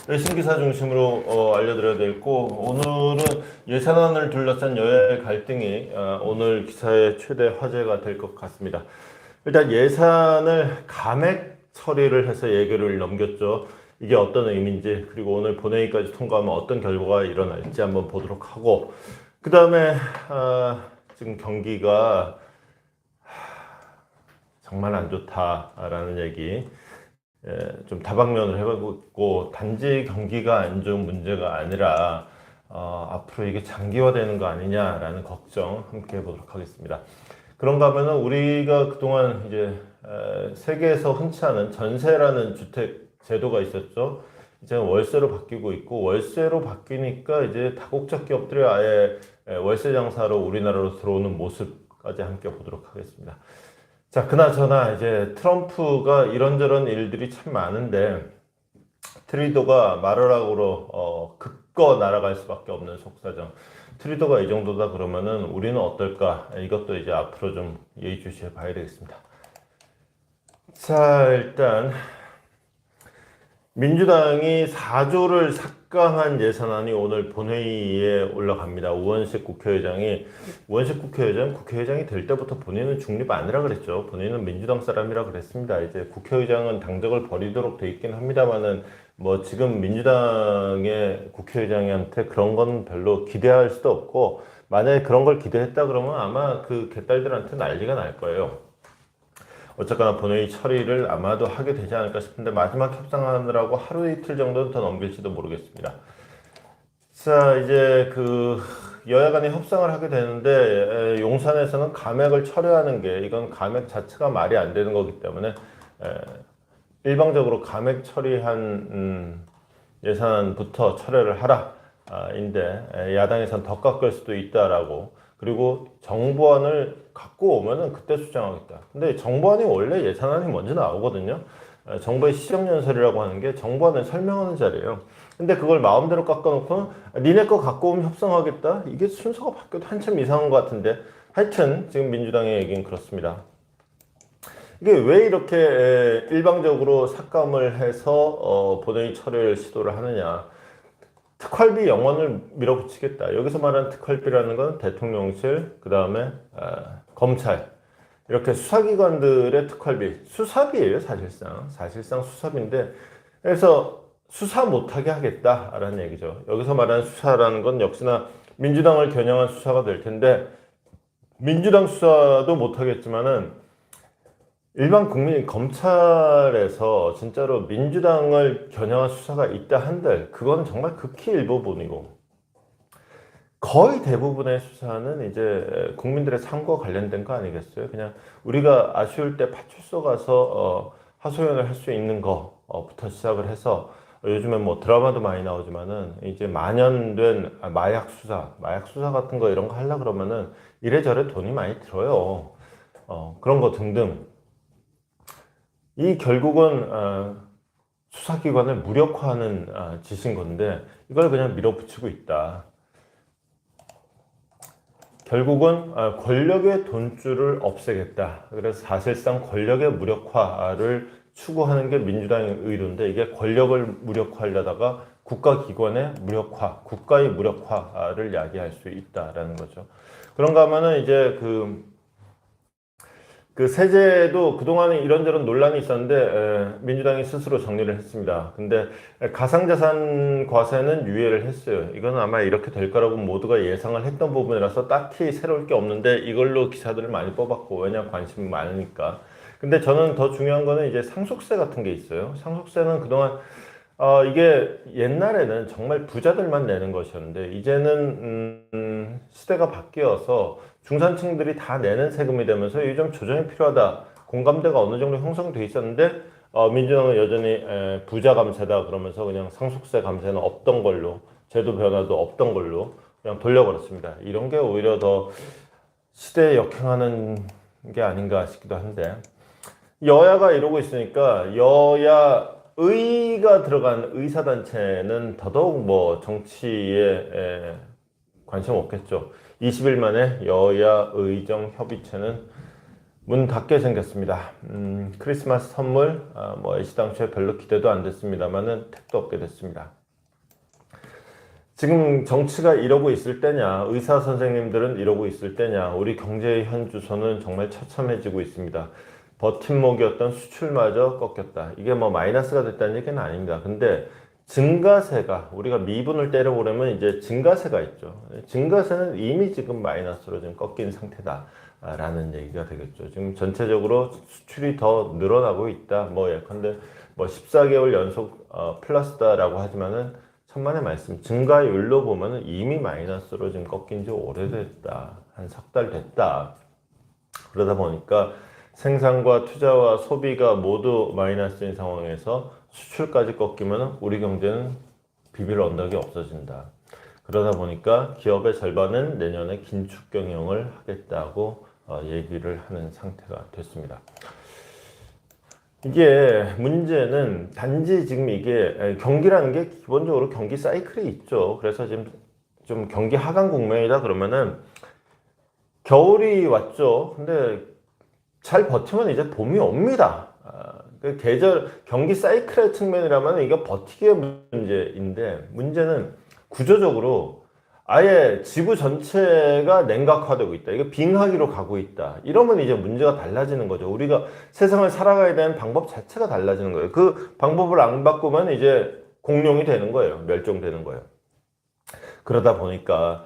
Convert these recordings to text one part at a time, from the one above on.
신기사 중심으로 알려드려야 되겠고, 오늘은 예산안을 둘러싼 여야의 갈등이 오늘 기사의 최대 화제가 될 것 같습니다. 일단 예산을 감액 처리를 해서 예결을 넘겼죠. 이게 어떤 의미인지, 그리고 오늘 본회의까지 통과하면 어떤 결과가 일어날지 한번 보도록 하고, 그 다음에 지금 경기가 정말 안 좋다라는 얘기, 좀 다방면을 해보고 있고, 단지 경기가 안 좋은 문제가 아니라 앞으로 이게 장기화되는 거 아니냐라는 걱정 함께 해보도록 하겠습니다. 그런가 하면은 우리가 그동안 이제 세계에서 흔치 않은 전세라는 주택 제도가 있었죠. 이제 월세로 바뀌고 있고, 월세로 바뀌니까 이제 다국적 기업들이 아예 월세 장사로 우리나라로 들어오는 모습까지 함께 보도록 하겠습니다. 자, 그나저나 이제 트럼프가 이런저런 일들이 참 많은데, 트리도가 마르락으로 급거 날아갈 수밖에 없는 속사정. 트리도가 이 정도다 그러면은 우리는 어떨까? 이것도 이제 앞으로 좀 예의주시해 봐야 되겠습니다. 자, 일단 민주당이 4조를 삭감한 예산안이 오늘 본회의에 올라갑니다. 우원식 국회의장이 될 때부터 본인은 중립 아니라 그랬죠. 본인은 민주당 사람이라 그랬습니다. 이제 국회의장은 당적을 버리도록 돼 있긴 합니다만은 뭐 지금 민주당의 국회의장한테 그런 건 별로 기대할 수도 없고, 만약에 그런 걸 기대했다 그러면 아마 그 개딸들한테 난리가 날 거예요. 어쨌거나 본회의 처리를 아마도 하게 되지 않을까 싶은데, 마지막 협상하느라고 하루 이틀 정도는 더 넘길지도 모르겠습니다. 자, 이제 그 여야 간에 협상을 하게 되는데, 용산에서는 감액을 철회하는 게, 이건 감액 자체가 말이 안 되는 거기 때문에 일방적으로 감액 처리한 예산부터 철회를 하라 인데, 야당에선 더 깎을 수도 있다라고, 그리고 정부안을 갖고 오면은 그때 수정하겠다. 근데 정부안이 원래 예산안이 먼저 나오거든요. 정부의 시정연설이라고 하는 게 정부안을 설명하는 자리예요. 근데 그걸 마음대로 깎아놓고 니네 거 갖고 오면 협상하겠다? 이게 순서가 바뀌어도 한참 이상한 것 같은데, 하여튼 지금 민주당의 얘기는 그렇습니다. 이게 왜 이렇게 일방적으로 삭감을 해서 본회의 처리를 시도를 하느냐. 특활비 영원을 밀어붙이겠다. 여기서 말하는 특활비라는 건 대통령실, 그 다음에 검찰, 이렇게 수사기관들의 특활비, 수사비예요. 사실상 수사비인데, 그래서 수사 못하게 하겠다라는 얘기죠. 여기서 말하는 수사라는 건 역시나 민주당을 겨냥한 수사가 될 텐데, 민주당 수사도 못하겠지만은 일반 국민, 검찰에서 진짜로 민주당을 겨냥한 수사가 있다 한들, 그건 정말 극히 일부분이고, 거의 대부분의 수사는 이제 국민들의 삶과 관련된 거 아니겠어요? 그냥 우리가 아쉬울 때 파출소 가서 하소연을 할 수 있는 거부터 시작을 해서, 요즘엔 뭐 드라마도 많이 나오지만은 이제 만연된 마약 수사 같은 거 이런 거 하려 그러면은 이래저래 돈이 많이 들어요. 그런 거 등등. 이 결국은 수사기관을 무력화하는 짓인 건데, 이걸 그냥 밀어붙이고 있다. 결국은 권력의 돈줄을 없애겠다. 그래서 사실상 권력의 무력화를 추구하는 게 민주당의 의도인데, 이게 권력을 무력화하려다가 국가기관의 무력화, 국가의 무력화를 야기할 수 있다라는 거죠. 그런가 하면은 이제 그 세제도 그동안에 이런저런 논란이 있었는데 민주당이 스스로 정리를 했습니다. 근데 가상자산 과세는 유예를 했어요. 이건 아마 이렇게 될 거라고 모두가 예상을 했던 부분이라서 딱히 새로울 게 없는데, 이걸로 기사들을 많이 뽑았고, 왜냐 관심이 많으니까. 근데 저는 더 중요한 거는 이제 상속세 같은 게 있어요. 상속세는 그동안 이게 옛날에는 정말 부자들만 내는 것이었는데, 이제는 시대가 바뀌어서 중산층들이 다 내는 세금이 되면서 이게 좀 조정이 필요하다. 공감대가 어느 정도 형성돼 있었는데, 민주당은 여전히 부자 감세다 그러면서 그냥 상속세 감세는 없던 걸로, 제도 변화도 없던 걸로 그냥 돌려버렸습니다. 이런 게 오히려 더 시대에 역행하는 게 아닌가 싶기도 한데, 여야가 이러고 있으니까 의가 들어간 의사단체는 더더욱 뭐 정치에 관심 없겠죠. 20일 만에 여야 의정 협의체는 문 닫게 생겼습니다. 크리스마스 선물, 뭐 애시당초에 별로 기대도 안 됐습니다만은 택도 없게 됐습니다. 지금 정치가 이러고 있을 때냐, 의사 선생님들은 이러고 있을 때냐, 우리 경제의 현주소는 정말 처참해지고 있습니다. 버팀목이었던 수출마저 꺾였다. 이게 뭐 마이너스가 됐다는 얘기는 아닙니다. 근데 증가세가, 우리가 미분을 때려보려면 이제 증가세가 있죠. 증가세는 이미 지금 마이너스로 지금 꺾인 상태다 라는 얘기가 되겠죠. 지금 전체적으로 수출이 더 늘어나고 있다. 뭐 예컨대 뭐 14개월 연속 플러스다라고 하지만은 천만의 말씀, 증가율로 보면은 이미 마이너스로 지금 꺾인 지 오래됐다. 한 석 달 됐다. 그러다 보니까 생산과 투자와 소비가 모두 마이너스인 상황에서 수출까지 꺾이면 우리 경제는 비빌 언덕이 없어진다. 그러다 보니까 기업의 절반은 내년에 긴축 경영을 하겠다고 얘기를 하는 상태가 됐습니다. 이게 문제는 단지 지금 이게 경기라는 게 기본적으로 경기 사이클이 있죠. 그래서 지금 좀 경기 하강 국면이다 그러면은 겨울이 왔죠. 근데 잘 버티면 이제 봄이 옵니다. 그 계절 경기 사이클의 측면이라면 이게 버티기의 문제인데 문제는 구조적으로 아예 지구 전체가 냉각화되고 있다. 이게 빙하기로 가고 있다. 이러면 이제 문제가 달라지는 거죠. 우리가 세상을 살아가야 되는 방법 자체가 달라지는 거예요. 그 방법을 안 바꾸면 이제 공룡이 되는 거예요. 멸종되는 거예요. 그러다 보니까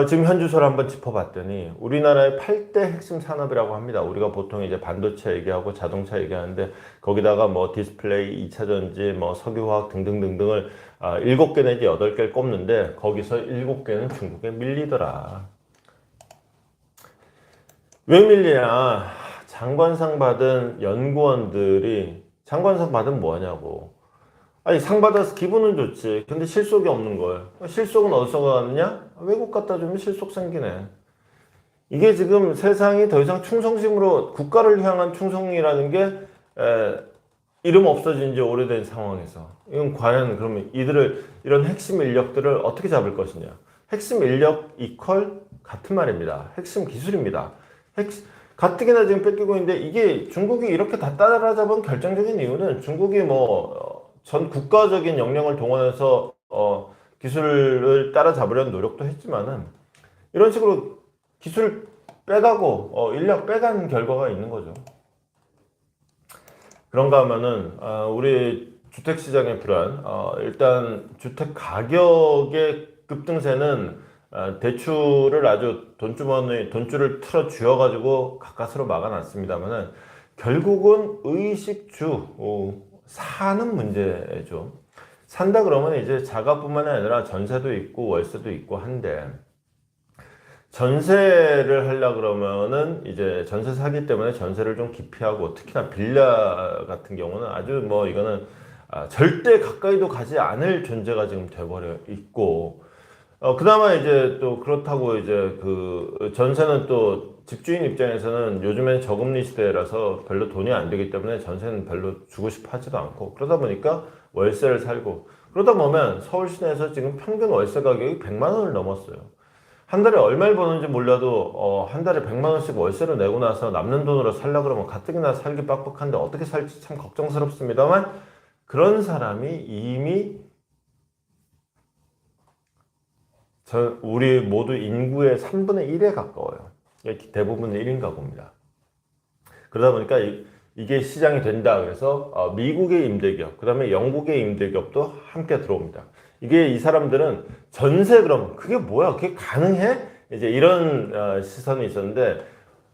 지금 현주소를 한번 짚어봤더니 우리나라의 8대 핵심 산업이라고 합니다. 우리가 보통 이제 반도체 얘기하고 자동차 얘기하는데 거기다가 뭐 디스플레이, 2차전지, 뭐 석유화학 등등등등을 7개 내지 8개를 꼽는데 거기서 7개는 중국에 밀리더라. 왜 밀리냐? 장관상 받은 연구원들이 장관상 받으면 뭐하냐고. 아니 상 받아서 기분은 좋지. 근데 실속이 없는 걸. 실속은 어디서 가느냐? 외국 갖다 주면 실속 생기네. 이게 지금 세상이 더 이상 충성심으로 국가를 향한 충성이라는 게 이름 없어진 지 오래된 상황에서 이건 과연 그러면 이런 핵심 인력들을 어떻게 잡을 것이냐? 핵심 인력 이퀄 같은 말입니다. 핵심 기술입니다. 가뜩이나 지금 뺏기고 있는데 이게 중국이 이렇게 다 따라잡은 결정적인 이유는 중국이 전 국가적인 역량을 동원해서 기술을 따라잡으려는 노력도 했지만은 이런 식으로 기술 빼가고 인력 빼간 결과가 있는 거죠. 그런가 하면은 우리 주택시장의 불안, 일단 주택 가격의 급등세는 대출을 아주 돈줄을 틀어 쥐어가지고 가까스로 막아놨습니다만은 결국은 의식주 사는 문제죠. 산다 그러면 이제 자가뿐만이 아니라 전세도 있고 월세도 있고 한데 전세를 하려 그러면은 이제 전세 사기 때문에 전세를 좀 기피하고 특히나 빌라 같은 경우는 아주 뭐 이거는 절대 가까이도 가지 않을 존재가 지금 돼버려 있고 그나마 이제 또 그렇다고 이제 그 전세는 또 집주인 입장에서는 요즘엔 저금리 시대라서 별로 돈이 안 되기 때문에 전세는 별로 주고 싶어 하지도 않고 그러다 보니까 월세를 살고 그러다 보면 서울 시내에서 지금 평균 월세 가격이 100만 원을 넘었어요. 한 달에 얼마를 버는지 몰라도 한 달에 100만 원씩 월세를 내고 나서 남는 돈으로 살려 그러면 가뜩이나 살기 빡빡한데 어떻게 살지 참 걱정스럽습니다만 그런 사람이 이미 우리 모두 인구의 3분의 1에 가까워요. 대부분 1인 가구입니다. 그러다 보니까 이게 시장이 된다. 그래서 미국의 임대기업, 그 다음에 영국의 임대기업도 함께 들어옵니다. 이게 이 사람들은 전세 그럼 그게 뭐야? 그게 가능해? 이제 이런 시선이 있었는데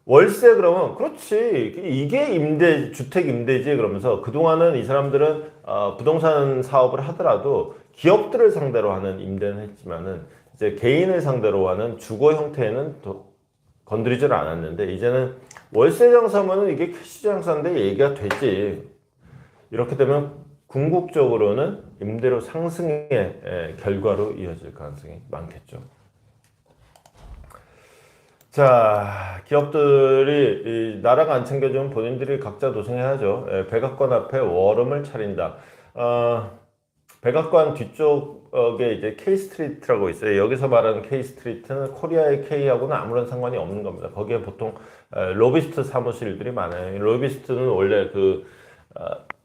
월세 그러면 그렇지 이게 주택 임대지 그러면서 그동안은 이 사람들은 부동산 사업을 하더라도 기업들을 상대로 하는 임대는 했지만은 이제 개인을 상대로 하는 주거 형태에는 건드리지를 않았는데 이제는 월세 장사면은 이게 캐시 장사인데 얘기가 되지. 이렇게 되면 궁극적으로는 임대료 상승의 결과로 이어질 가능성이 많겠죠. 자, 기업들이 나라가 안 챙겨주면 본인들이 각자 노생해야죠. 백악관 앞에 워룸을 차린다. 백악관 뒤쪽에 이제 K 스트리트라고 있어요. 여기서 말하는 K 스트리트는 코리아의 K하고는 아무런 상관이 없는 겁니다. 거기에 보통 로비스트 사무실들이 많아요. 로비스트는 원래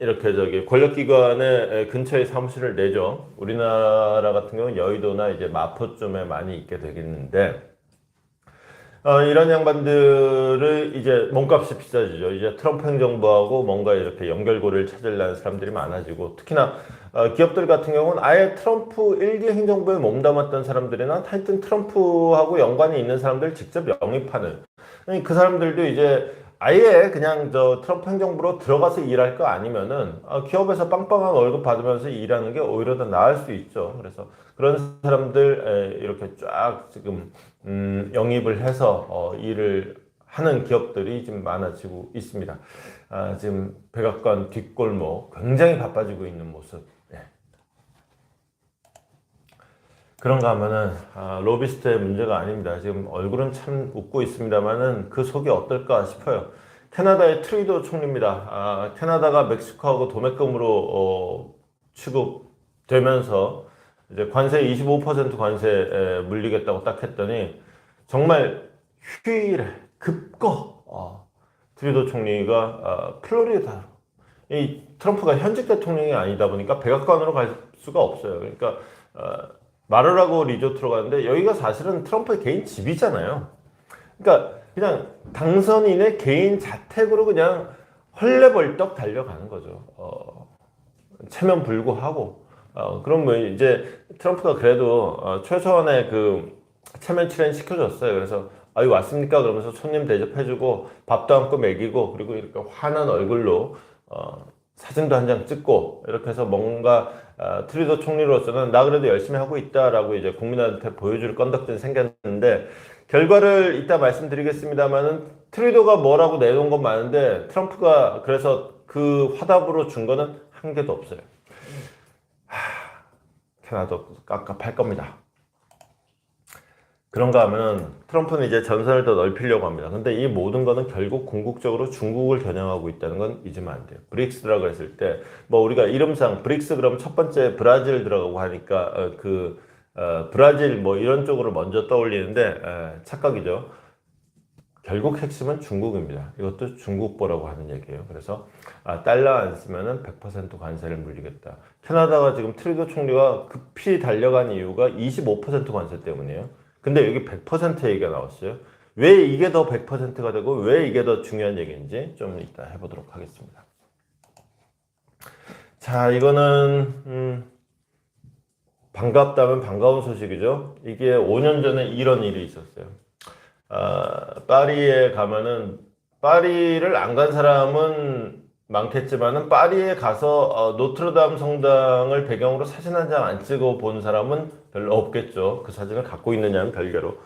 이렇게 권력기관의 근처에 사무실을 내죠. 우리나라 같은 경우는 여의도나 이제 마포쯤에 많이 있게 되겠는데, 이런 양반들을 이제 몸값이 비싸지죠. 이제 트럼프 행정부하고 뭔가 이렇게 연결고리를 찾으려는 사람들이 많아지고, 특히나 기업들 같은 경우는 아예 트럼프 일기 행정부에 몸담았던 사람들이나 하여튼 트럼프하고 연관이 있는 사람들 직접 영입하는, 그 사람들도 이제 아예 그냥 트럼프 행정부로 들어가서 일할 거 아니면은 기업에서 빵빵한 월급 받으면서 일하는 게 오히려 더 나을 수 있죠. 그래서 그런 사람들 이렇게 쫙 지금 영입을 해서 일을 하는 기업들이 지금 많아지고 있습니다. 지금 백악관 뒷골목 굉장히 바빠지고 있는 모습. 네. 그런가 하면은 로비스트의 문제가 아닙니다. 지금 얼굴은 참 웃고 있습니다만은 그 속이 어떨까 싶어요. 캐나다의 트루도 총리입니다. 캐나다가 멕시코하고 도매금으로 취급되면서 이제 관세 25% 관세 물리겠다고 딱 했더니 정말 휴일에 급거 트루도 총리가 플로리다, 이 트럼프가 현직 대통령이 아니다 보니까 백악관으로 갈 수가 없어요. 그러니까 마르라고 리조트로 가는데 여기가 사실은 트럼프의 개인 집이잖아요. 그러니까 그냥 당선인의 개인 자택으로 그냥 헐레벌떡 달려가는 거죠. 체면 불구하고. 그럼 뭐 이제 트럼프가 그래도 최소한의 체면 출연 시켜줬어요. 그래서 아유 왔습니까? 그러면서 손님 대접해주고 밥도 안고 먹이고, 그리고 이렇게 환한 얼굴로 사진도 한 장 찍고, 이렇게 해서 뭔가 트루도 총리로서는 나 그래도 열심히 하고 있다라고 이제 국민한테 보여줄 건덕지는 생겼는데, 결과를 이따 말씀드리겠습니다만은 트루도가 뭐라고 내놓은 건 많은데 트럼프가 그래서 그 화답으로 준 거는 한 개도 없어요. 캐나다도 깝깝할 겁니다. 그런가 하면 트럼프는 이제 전선을 더 넓히려고 합니다. 근데 이 모든 거는 결국 궁극적으로 중국을 겨냥하고 있다는 건 잊으면 안 돼요. 브릭스라고 했을 때 뭐 우리가 이름상 브릭스 그럼 첫 번째 브라질 들어가고 하니까 브라질 뭐 이런 쪽으로 먼저 떠올리는데 착각이죠. 결국 핵심은 중국입니다. 이것도 중국보라고 하는 얘기예요. 그래서 달러 안 쓰면은 100% 관세를 물리겠다. 캐나다가 지금 트루도 총리가 급히 달려간 이유가 25% 관세 때문이에요. 근데 여기 100% 얘기가 나왔어요. 왜 이게 더 100%가 되고 왜 이게 더 중요한 얘기인지 좀 이따 해보도록 하겠습니다. 자, 이거는 반갑다면 반가운 소식이죠. 이게 5년 전에 이런 일이 있었어요. 파리에 가면은, 파리를 안 간 사람은 많겠지만은 파리에 가서 노트르담 성당을 배경으로 사진 한 장 안 찍어 본 사람은 별로 없겠죠. 그 사진을 갖고 있느냐는 별개로.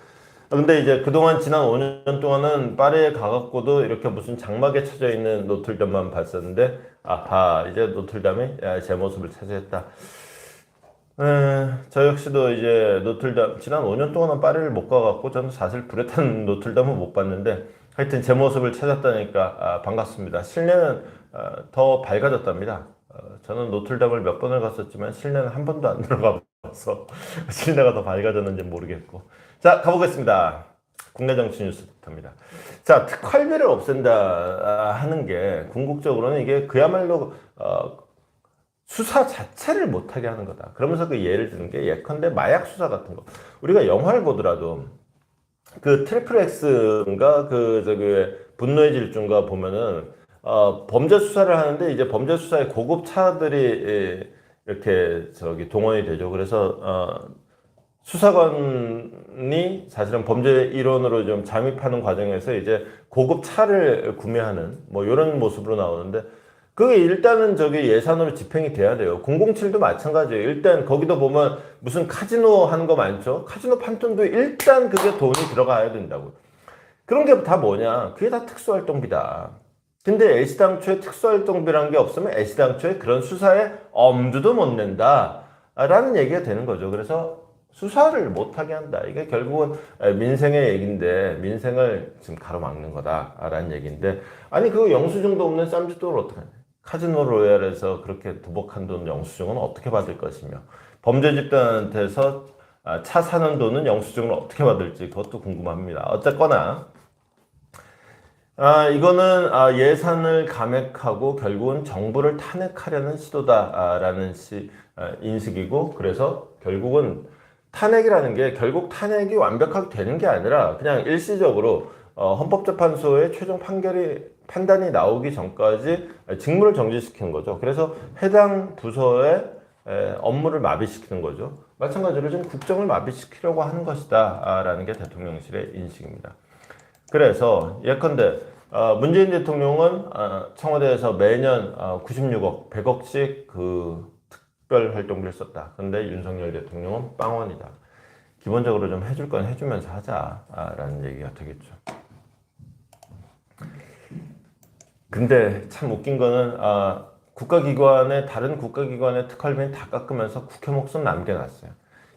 근데 이제 그동안 지난 5년 동안은 파리에 가갖고도 이렇게 무슨 장막에 쳐져 있는 노틀담만 봤었는데, 아하, 이제 노틀담이 제 모습을 차지했다. 저 역시도 이제 노틀담, 지난 5년 동안은 파리를 못 가갖고 저는 사실 불에 탄 노틀담은 못 봤는데, 하여튼 제 모습을 찾았다니까 반갑습니다. 실내는 더 밝아졌답니다. 저는 노틀담을 몇 번을 갔었지만 실내는 한 번도 안 들어가 봐서 실내가 더 밝아졌는지 모르겠고. 자, 가보겠습니다. 국내 정치 뉴스부터입니다. 자, 특활비를 없앤다 하는 게 궁극적으로는 이게 그야말로 수사 자체를 못하게 하는 거다. 그러면서 그 예를 드는 게 예컨대 마약 수사 같은 거. 우리가 영화를 보더라도 그 트리플 X인가 분노의 질주인가 보면은 범죄 수사를 하는데 이제 범죄 수사에 고급 차들이 이렇게 동원이 되죠. 그래서 수사관이 사실은 범죄 일원으로 좀 잠입하는 과정에서 이제 고급 차를 구매하는 뭐 이런 모습으로 나오는데, 그게 일단은 예산으로 집행이 돼야 돼요. 007도 마찬가지예요. 일단 거기도 보면 무슨 카지노 하는 거 많죠. 카지노 판돈도 일단 그게 돈이 들어가야 된다고. 그런 게 다 뭐냐? 그게 다 특수활동비다. 근데 애시당초에 특수활동비라는 게 없으면 애시당초에 그런 수사에 엄두도 못 낸다 라는 얘기가 되는 거죠. 그래서 수사를 못하게 한다. 이게 결국은 민생의 얘기인데, 민생을 지금 가로막는 거다라는 얘기인데, 아니 그거 영수증도 없는 쌈짓돈을 어떡하냐. 카지노 로얄에서 그렇게 두복한 돈 영수증은 어떻게 받을 것이며 범죄 집단한테서 차 사는 돈은 영수증을 어떻게 받을지 그것도 궁금합니다. 어쨌거나 이거는 예산을 감액하고 결국은 정부를 탄핵하려는 시도다라는 인식이고, 그래서 결국은 탄핵이라는 게 결국 탄핵이 완벽하게 되는 게 아니라 그냥 일시적으로 헌법재판소의 최종 판단이 나오기 전까지 직무를 정지시키는 거죠. 그래서 해당 부서의 업무를 마비시키는 거죠. 마찬가지로 지금 국정을 마비시키려고 하는 것이다 라는 게 대통령실의 인식입니다. 그래서 예컨대 문재인 대통령은 청와대에서 매년 96억, 100억씩 그 특별 활동비를 썼다. 근데 윤석열 대통령은 빵원이다. 기본적으로 좀 해줄 건 해주면서 하자라는 얘기가 되겠죠. 근데 참 웃긴 거는 다른 국가기관의 특활비는 다 깎으면서 국회 목숨 남겨놨어요.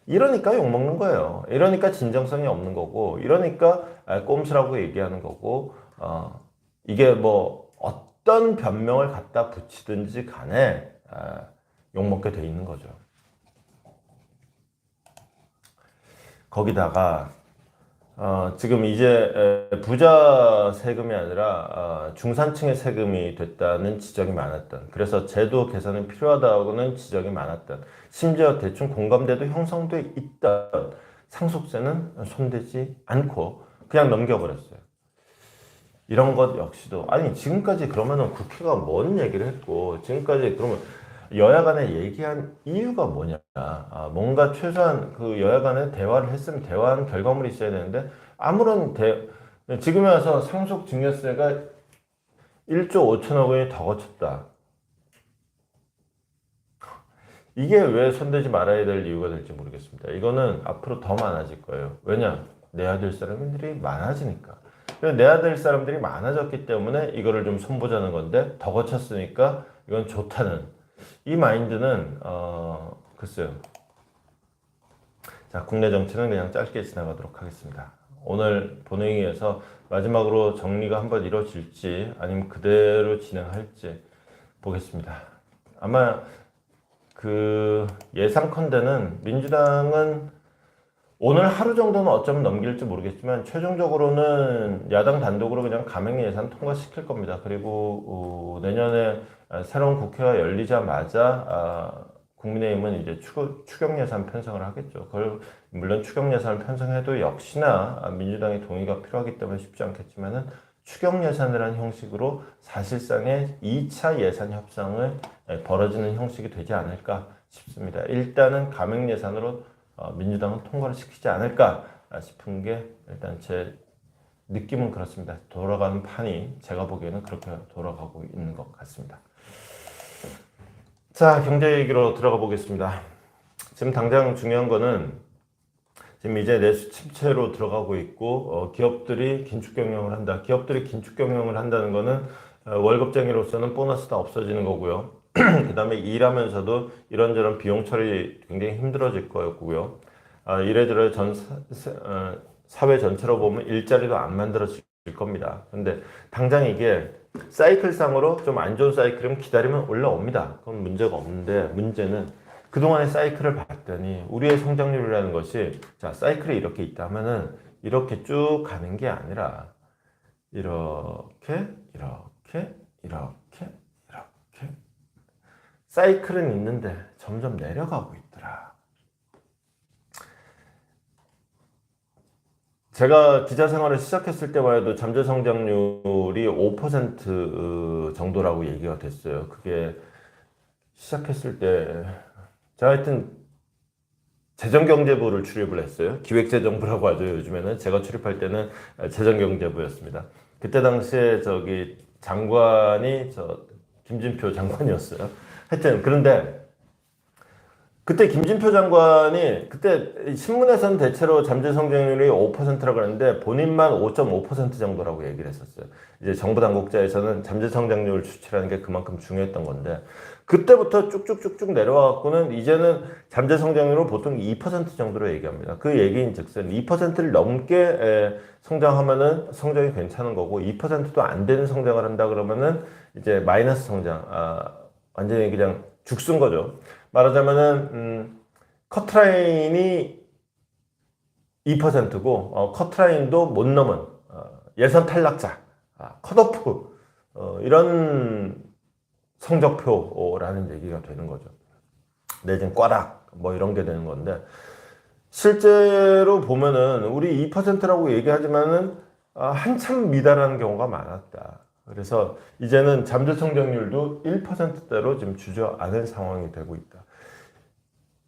이러니까 욕먹는 거예요. 이러니까 진정성이 없는 거고, 이러니까 꼼수라고 얘기하는 거고, 이게 뭐 어떤 변명을 갖다 붙이든지 간에 욕먹게 돼 있는 거죠. 거기다가 지금 이제 부자 세금이 아니라 중산층의 세금이 됐다는 지적이 많았던, 그래서 제도 개선이 필요하다고는 지적이 많았던, 심지어 대충 공감대도 형성돼 있던 상속세는 손대지 않고 그냥 넘겨버렸어요. 이런 것 역시도, 아니 지금까지 그러면은 국회가 뭔 얘기를 했고, 지금까지 그러면 여야 간에 얘기한 이유가 뭐냐. 뭔가 최소한 그 여야 간에 대화를 했으면 대화한 결과물이 있어야 되는데, 지금에 와서 상속증여세가 1조 5천억 원이 더 거쳤다. 이게 왜 손대지 말아야 될 이유가 될지 모르겠습니다. 이거는 앞으로 더 많아질 거예요. 왜냐? 내야 될 사람들이 많아지니까. 내야 될 사람들이 많아졌기 때문에 이거를 좀 손보자는 건데, 더 거쳤으니까 이건 좋다는 이 마인드는 글쎄요. 자, 국내 정치는 그냥 짧게 지나가도록 하겠습니다. 오늘 본회의에서 마지막으로 정리가 한번 이루어질지 아니면 그대로 진행할지 보겠습니다. 아마 그 예상컨대는 민주당은 오늘 하루 정도는 어쩌면 넘길지 모르겠지만 최종적으로는 야당 단독으로 그냥 감행 예산 통과시킬 겁니다. 그리고 내년에 새로운 국회가 열리자마자 국민의힘은 이제 추경 예산 편성을 하겠죠. 물론 추경 예산을 편성해도 역시나 민주당의 동의가 필요하기 때문에 쉽지 않겠지만은 추경 예산이라는 형식으로 사실상의 2차 예산 협상을 벌어지는 형식이 되지 않을까 싶습니다. 일단은 감행 예산으로 민주당은 통과를 시키지 않을까 싶은 게 일단 제 느낌은 그렇습니다. 돌아가는 판이 제가 보기에는 그렇게 돌아가고 있는 것 같습니다. 자, 경제 얘기로 들어가 보겠습니다. 지금 당장 중요한 거는 지금 이제 내수 침체로 들어가고 있고 기업들이 긴축 경영을 한다. 기업들이 긴축 경영을 한다는 거는 월급쟁이로서는 보너스 다 없어지는 거고요. 그 다음에 일하면서도 이런저런 비용 처리 굉장히 힘들어질 거고요. 이래저래 사회 전체로 보면 일자리도 안 만들어질 겁니다. 근데 당장 이게 사이클상으로 좀 안 좋은 사이클이면 기다리면 올라옵니다. 그건 문제가 없는데, 문제는 그동안의 사이클을 봤더니 우리의 성장률이라는 것이, 자, 사이클이 이렇게 있다 하면은 이렇게 쭉 가는 게 아니라 이렇게 사이클은 있는데 점점 내려가고 있더라. 제가 기자 생활을 시작했을 때만 해도 잠재 성장률이 5% 정도라고 얘기가 됐어요. 그게 시작했을 때 제가 하여튼 재정경제부를 출입을 했어요. 기획재정부라고 하죠, 요즘에는. 제가 출입할 때는 재정경제부였습니다. 그때 당시에 장관이 김진표 장관이었어요. 하여튼 그런데 그때 김진표 장관이 그때 신문에서는 대체로 잠재 성장률이 5%라고 하는데 본인만 5.5% 정도라고 얘기를 했었어요. 이제 정부 당국자에서는 잠재 성장률 수치라는 게 그만큼 중요했던 건데, 그때부터 쭉쭉쭉쭉 내려와갖고는 이제는 잠재 성장률을 보통 2% 정도로 얘기합니다. 그 얘기인즉슨 2%를 넘게 성장하면은 성장이 괜찮은 거고 2%도 안 되는 성장을 한다 그러면은 이제 마이너스 성장, 완전히 그냥 죽순 거죠. 말하자면은 커트라인이 2%고 커트라인도 못 넘은 예선 탈락자, 컷오프 이런 성적표라는 얘기가 되는 거죠. 내진 꽈락 뭐 이런 게 되는 건데 실제로 보면은 우리 2%라고 얘기하지만은 한참 미달하는 경우가 많았다. 그래서 이제는 잠재 성장률도 1%대로 지금 주저앉은 상황이 되고 있다.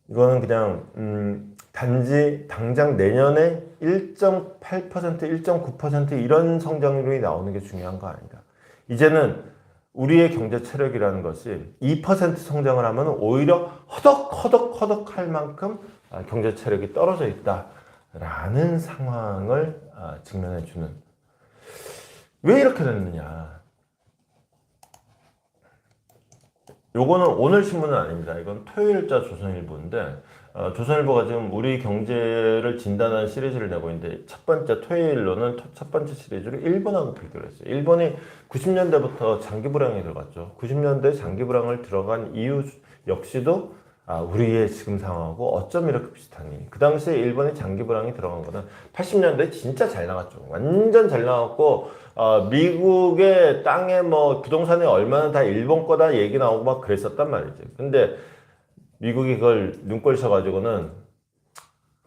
이거는 그냥 단지 당장 내년에 1.8%, 1.9% 이런 성장률이 나오는 게 중요한 거 아니다. 이제는 우리의 경제 체력이라는 것이 2% 성장을 하면 오히려 허덕허덕 할 만큼 경제 체력이 떨어져 있다라는 상황을 직면해 주는. 왜 이렇게 됐느냐? 요거는 오늘 신문은 아닙니다. 이건 토요일자 조선일보인데 조선일보가 지금 우리 경제를 진단하는 시리즈를 내고 있는데 첫 번째 토요일로는 첫 번째 시리즈로 일본하고 비교를 했어요. 일본이 90년대부터 장기 불황에 들어갔죠. 90년대 장기 불황을 들어간 이유 역시도 우리의 지금 상황하고 어쩜 이렇게 비슷하니. 그 당시에 일본이 장기 불황이 들어간 거는 80년대 진짜 잘 나갔죠. 완전 잘 나갔고 미국의 땅에 뭐 부동산이 얼마나 다 일본 거다 얘기 나오고 막 그랬었단 말이죠. 근데 미국이 그걸 눈꼴 셔가지고는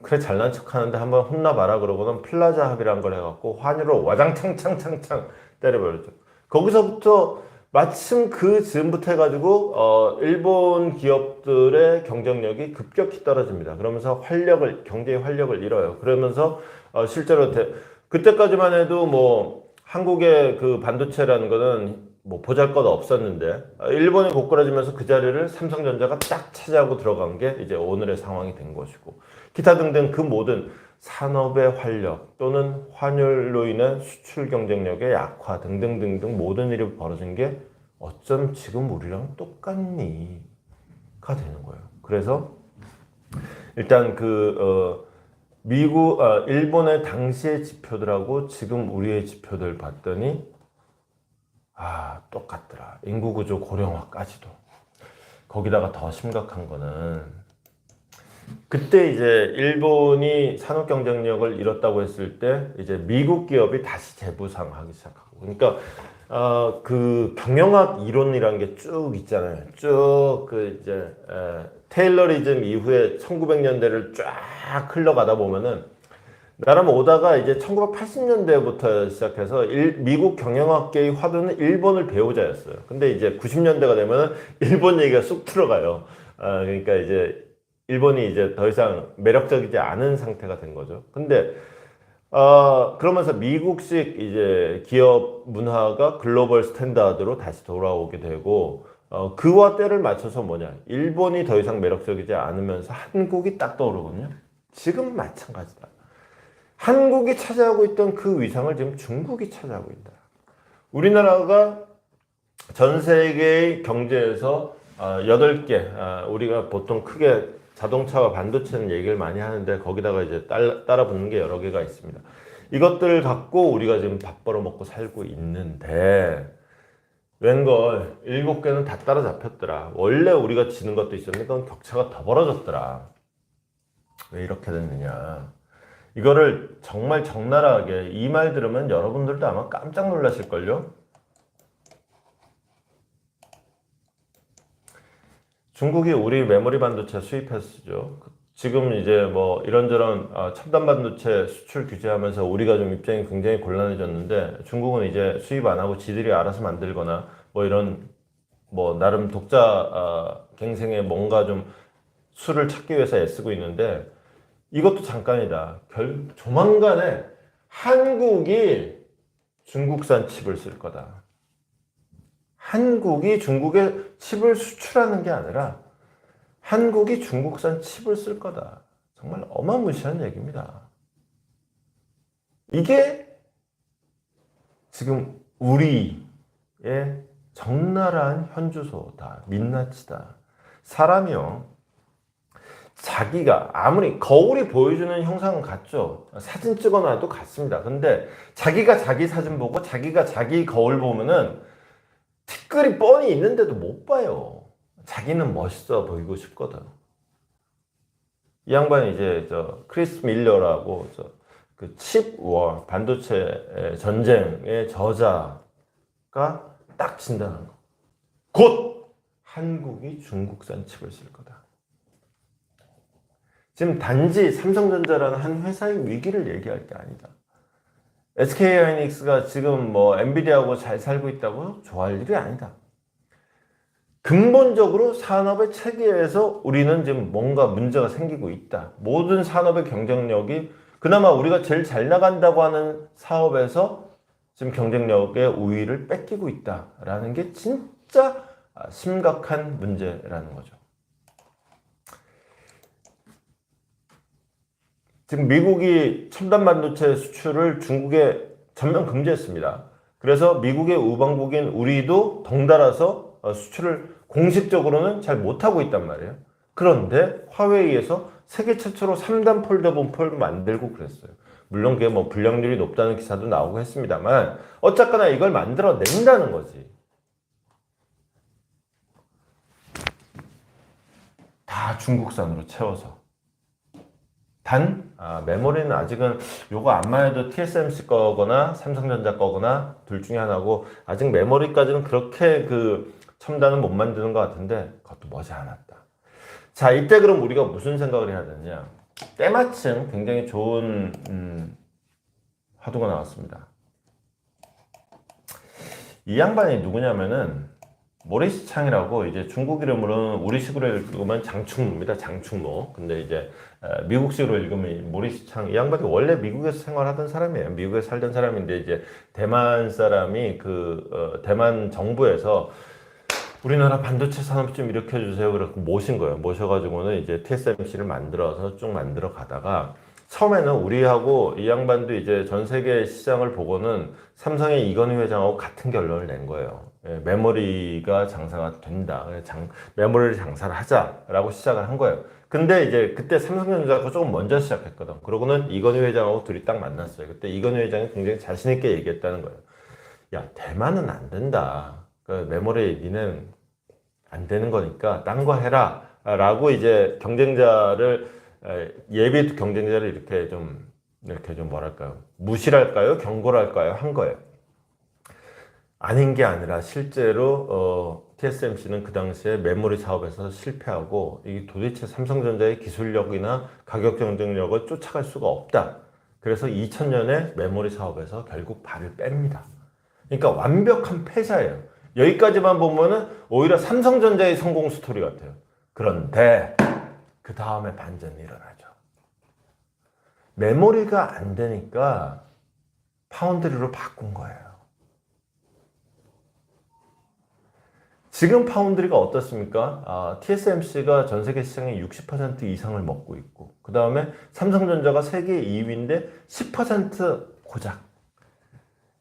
그래 잘난 척 하는데 한번 혼나봐라 그러고는 플라자 합의란 걸 해갖고 환율을 와장창창창창 때려버렸죠. 거기서부터 마침 그 즈음부터 해가지고 일본 기업들의 경쟁력이 급격히 떨어집니다. 그러면서 경제의 활력을 잃어요. 그러면서 실제로 그때까지만 해도 뭐 한국의 그 반도체라는 거는 뭐 보잘것 없었는데 일본이 고꾸라지면서 그 자리를 삼성전자가 딱 차지하고 들어간 게 이제 오늘의 상황이 된 것이고 기타 등등 그 모든 산업의 활력 또는 환율로 인한 수출 경쟁력의 약화 등등등등 모든 일이 벌어진 게 어쩜 지금 우리랑 똑같니? 가 되는 거예요. 그래서 일단 일본의 당시의 지표들하고 지금 우리의 지표들 봤더니 똑같더라. 인구구조 고령화까지도. 거기다가 더 심각한 거는 그때 이제 일본이 산업 경쟁력을 잃었다고 했을 때 이제 미국 기업이 다시 재부상하기 시작하고 그러니까 그 경영학 이론이라는 게 쭉 있잖아요. 쭉 이제 테일러리즘 이후에 1900년대를 쫙 흘러가다 보면은 나름 오다가 이제 1980년대부터 시작해서 미국 경영학계의 화두는 일본을 배우자였어요. 근데 이제 90년대가 되면은 일본 얘기가 쑥 들어가요. 그러니까 이제 일본이 이제 더 이상 매력적이지 않은 상태가 된 거죠. 근데 그러면서 미국식 이제 기업 문화가 글로벌 스탠다드로 다시 돌아오게 되고 그와 때를 맞춰서 일본이 더 이상 매력적이지 않으면서 한국이 딱 떠오르거든요. 지금 마찬가지다. 한국이 차지하고 있던 그 위상을 지금 중국이 차지하고 있다. 우리나라가 전 세계의 경제에서 8개, 우리가 보통 크게 자동차와 반도체는 얘기를 많이 하는데 거기다가 이제 따라 붙는 게 여러 개가 있습니다. 이것들을 갖고 우리가 지금 밥 벌어 먹고 살고 있는데 웬걸 7개는 다 따라잡혔더라. 원래 우리가 지는 것도 있었는데 그건 격차가 더 벌어졌더라. 왜 이렇게 됐느냐. 이거를 정말 적나라하게 이 말 들으면 여러분들도 아마 깜짝 놀라실걸요? 중국이 우리 메모리 반도체 수입해서 지금 이제 뭐 이런저런 첨단 반도체 수출 규제하면서 우리가 좀 입장이 굉장히 곤란해졌는데 중국은 이제 수입 안 하고 지들이 알아서 만들거나 뭐 이런 뭐 나름 독자 갱생에 뭔가 좀 수를 찾기 위해서 애쓰고 있는데 이것도 잠깐이다. 조만간에 한국이 중국산 칩을 쓸 거다. 한국이 중국에 칩을 수출하는 게 아니라 한국이 중국산 칩을 쓸 거다. 정말 어마무시한 얘기입니다. 이게 지금 우리의 적나라한 현주소다. 민낯이다. 사람이요, 자기가 아무리 거울이 보여주는 형상은 같죠. 사진 찍어놔도 같습니다. 근데 자기가 자기 사진 보고 자기가 자기 거울 보면은 티끌이 뻔히 있는데도 못 봐요. 자기는 멋있어 보이고 싶거든. 이 양반이 이제 크리스 밀러라고 그 칩 워 반도체 전쟁의 저자가 딱 진단한 거. 곧 한국이 중국산 칩을 쓸 거다. 지금 단지 삼성전자라는 한 회사의 위기를 얘기할 게 아니다. SK하이닉스가 지금 뭐 엔비디아하고 잘 살고 있다고 좋아할 일이 아니다. 근본적으로 산업의 체계에서 우리는 지금 뭔가 문제가 생기고 있다. 모든 산업의 경쟁력이 그나마 우리가 제일 잘 나간다고 하는 사업에서 지금 경쟁력의 우위를 뺏기고 있다라는 게 진짜 심각한 문제라는 거죠. 지금 미국이 첨단 반도체 수출을 중국에 전면 금지했습니다. 그래서 미국의 우방국인 우리도 덩달아서 수출을 공식적으로는 잘 못하고 있단 말이에요. 그런데 화웨이에서 세계 최초로 3단 폴더블 폰을 만들고 그랬어요. 물론 그게 뭐 불량률이 높다는 기사도 나오고 했습니다만 어쨌거나 이걸 만들어낸다는 거지. 다 중국산으로 채워서. 단 메모리는 아직은 요거 안만 해도 TSMC 거거나 삼성전자 거거나 둘 중에 하나고 아직 메모리까지는 그렇게 그 첨단은 못 만드는 것 같은데 그것도 머지않았다. 자, 이때 그럼 우리가 무슨 생각을 해야 되느냐. 때마침 굉장히 좋은 화두가 나왔습니다. 이 양반이 누구냐면은 모리스 창이라고, 이제 중국 이름으로는 우리식으로 읽으면 장충모입니다. 장충모. 근데 이제 미국식으로 읽으면 모리스 창. 이 양반이 원래 미국에서 생활하던 사람이에요. 미국에 살던 사람인데 이제 대만 사람이 대만 정부에서 우리나라 반도체 산업 좀 일으켜주세요. 그래서 모신 거예요. 모셔가지고는 이제 TSMC를 만들어서 쭉 만들어 가다가 처음에는 우리하고 이 양반도 이제 전 세계 시장을 보고는 삼성의 이건희 회장하고 같은 결론을 낸 거예요. 메모리가 장사가 된다. 메모리를 장사를 하자라고 시작을 한 거예요. 근데 이제 그때 삼성전자가 조금 먼저 시작했거든. 그러고는 이건희 회장하고 둘이 딱 만났어요. 그때 이건희 회장이 굉장히 자신있게 얘기했다는 거예요. 야, 대만은 안 된다. 메모리 니는 안 되는 거니까 딴 거 해라 라고 이제 경쟁자를, 예비 경쟁자를 이렇게 좀 뭐랄까요, 무시랄까요, 경고랄까요 한 거예요. 아닌 게 아니라 실제로 TSMC는 그 당시에 메모리 사업에서 실패하고 이게 도대체 삼성전자의 기술력이나 가격 경쟁력을 쫓아갈 수가 없다. 그래서 2000년에 메모리 사업에서 결국 발을 뺍니다. 그러니까 완벽한 패자예요. 여기까지만 보면은 오히려 삼성전자의 성공 스토리 같아요. 그런데 그 다음에 반전이 일어나죠. 메모리가 안 되니까 파운드리로 바꾼 거예요. 지금 파운드리가 어떻습니까? TSMC가 전 세계 시장의 60% 이상을 먹고 있고, 그 다음에 삼성전자가 세계 2위인데 10% 고작.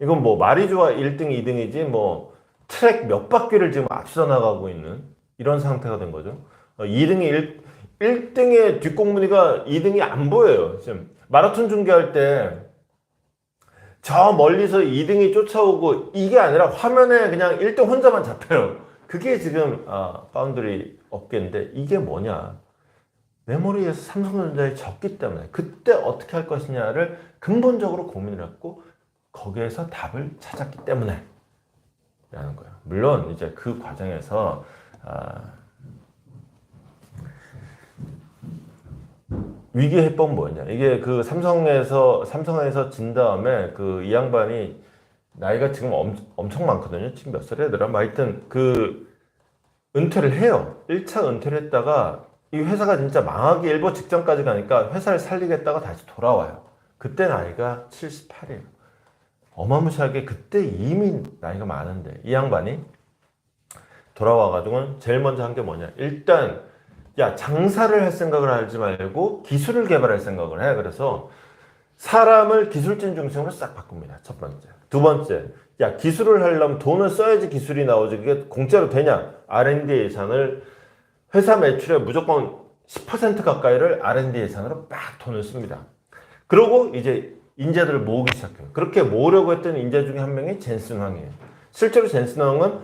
이건 뭐 말이 좋아 1등, 2등이지 뭐 트랙 몇 바퀴를 지금 앞서 나가고 있는 이런 상태가 된 거죠. 1등의 뒷공무니가 2등이 안 보여요. 지금 마라톤 중계할 때 저 멀리서 2등이 쫓아오고 이게 아니라 화면에 그냥 1등 혼자만 잡혀요. 그게 지금 파운드리 업계인데 이게 뭐냐. 메모리에서 삼성전자에 졌기 때문에 그때 어떻게 할 것이냐를 근본적으로 고민을 했고 거기에서 답을 찾았기 때문에 라는 거예요. 물론 이제 그 과정에서 위기 해법은 뭐냐. 이게 그 삼성에서 진 다음에 이 양반이 나이가 지금 엄청 많거든요. 지금 몇 살이더라? 하여튼 은퇴를 해요. 1차 은퇴를 했다가 이 회사가 진짜 망하기 일보 직전까지 가니까 회사를 살리겠다가 다시 돌아와요. 그때 나이가 78이에요. 어마무시하게 그때 이미 나이가 많은데 이 양반이 돌아와가지고는 제일 먼저 한 게 뭐냐. 일단 야, 장사를 할 생각을 하지 말고 기술을 개발할 생각을 해. 그래서 사람을 기술진 중심으로 싹 바꿉니다. 첫 번째. 두 번째, 야, 기술을 하려면 돈을 써야지 기술이 나오지. 그게 공짜로 되냐? R&D 예산을 회사 매출의 무조건 10% 가까이를 R&D 예산으로 막 돈을 씁니다. 그러고 이제 인재들을 모으기 시작해요. 그렇게 모으려고 했던 인재 중에 한 명이 젠슨 황이에요. 실제로 젠슨 황은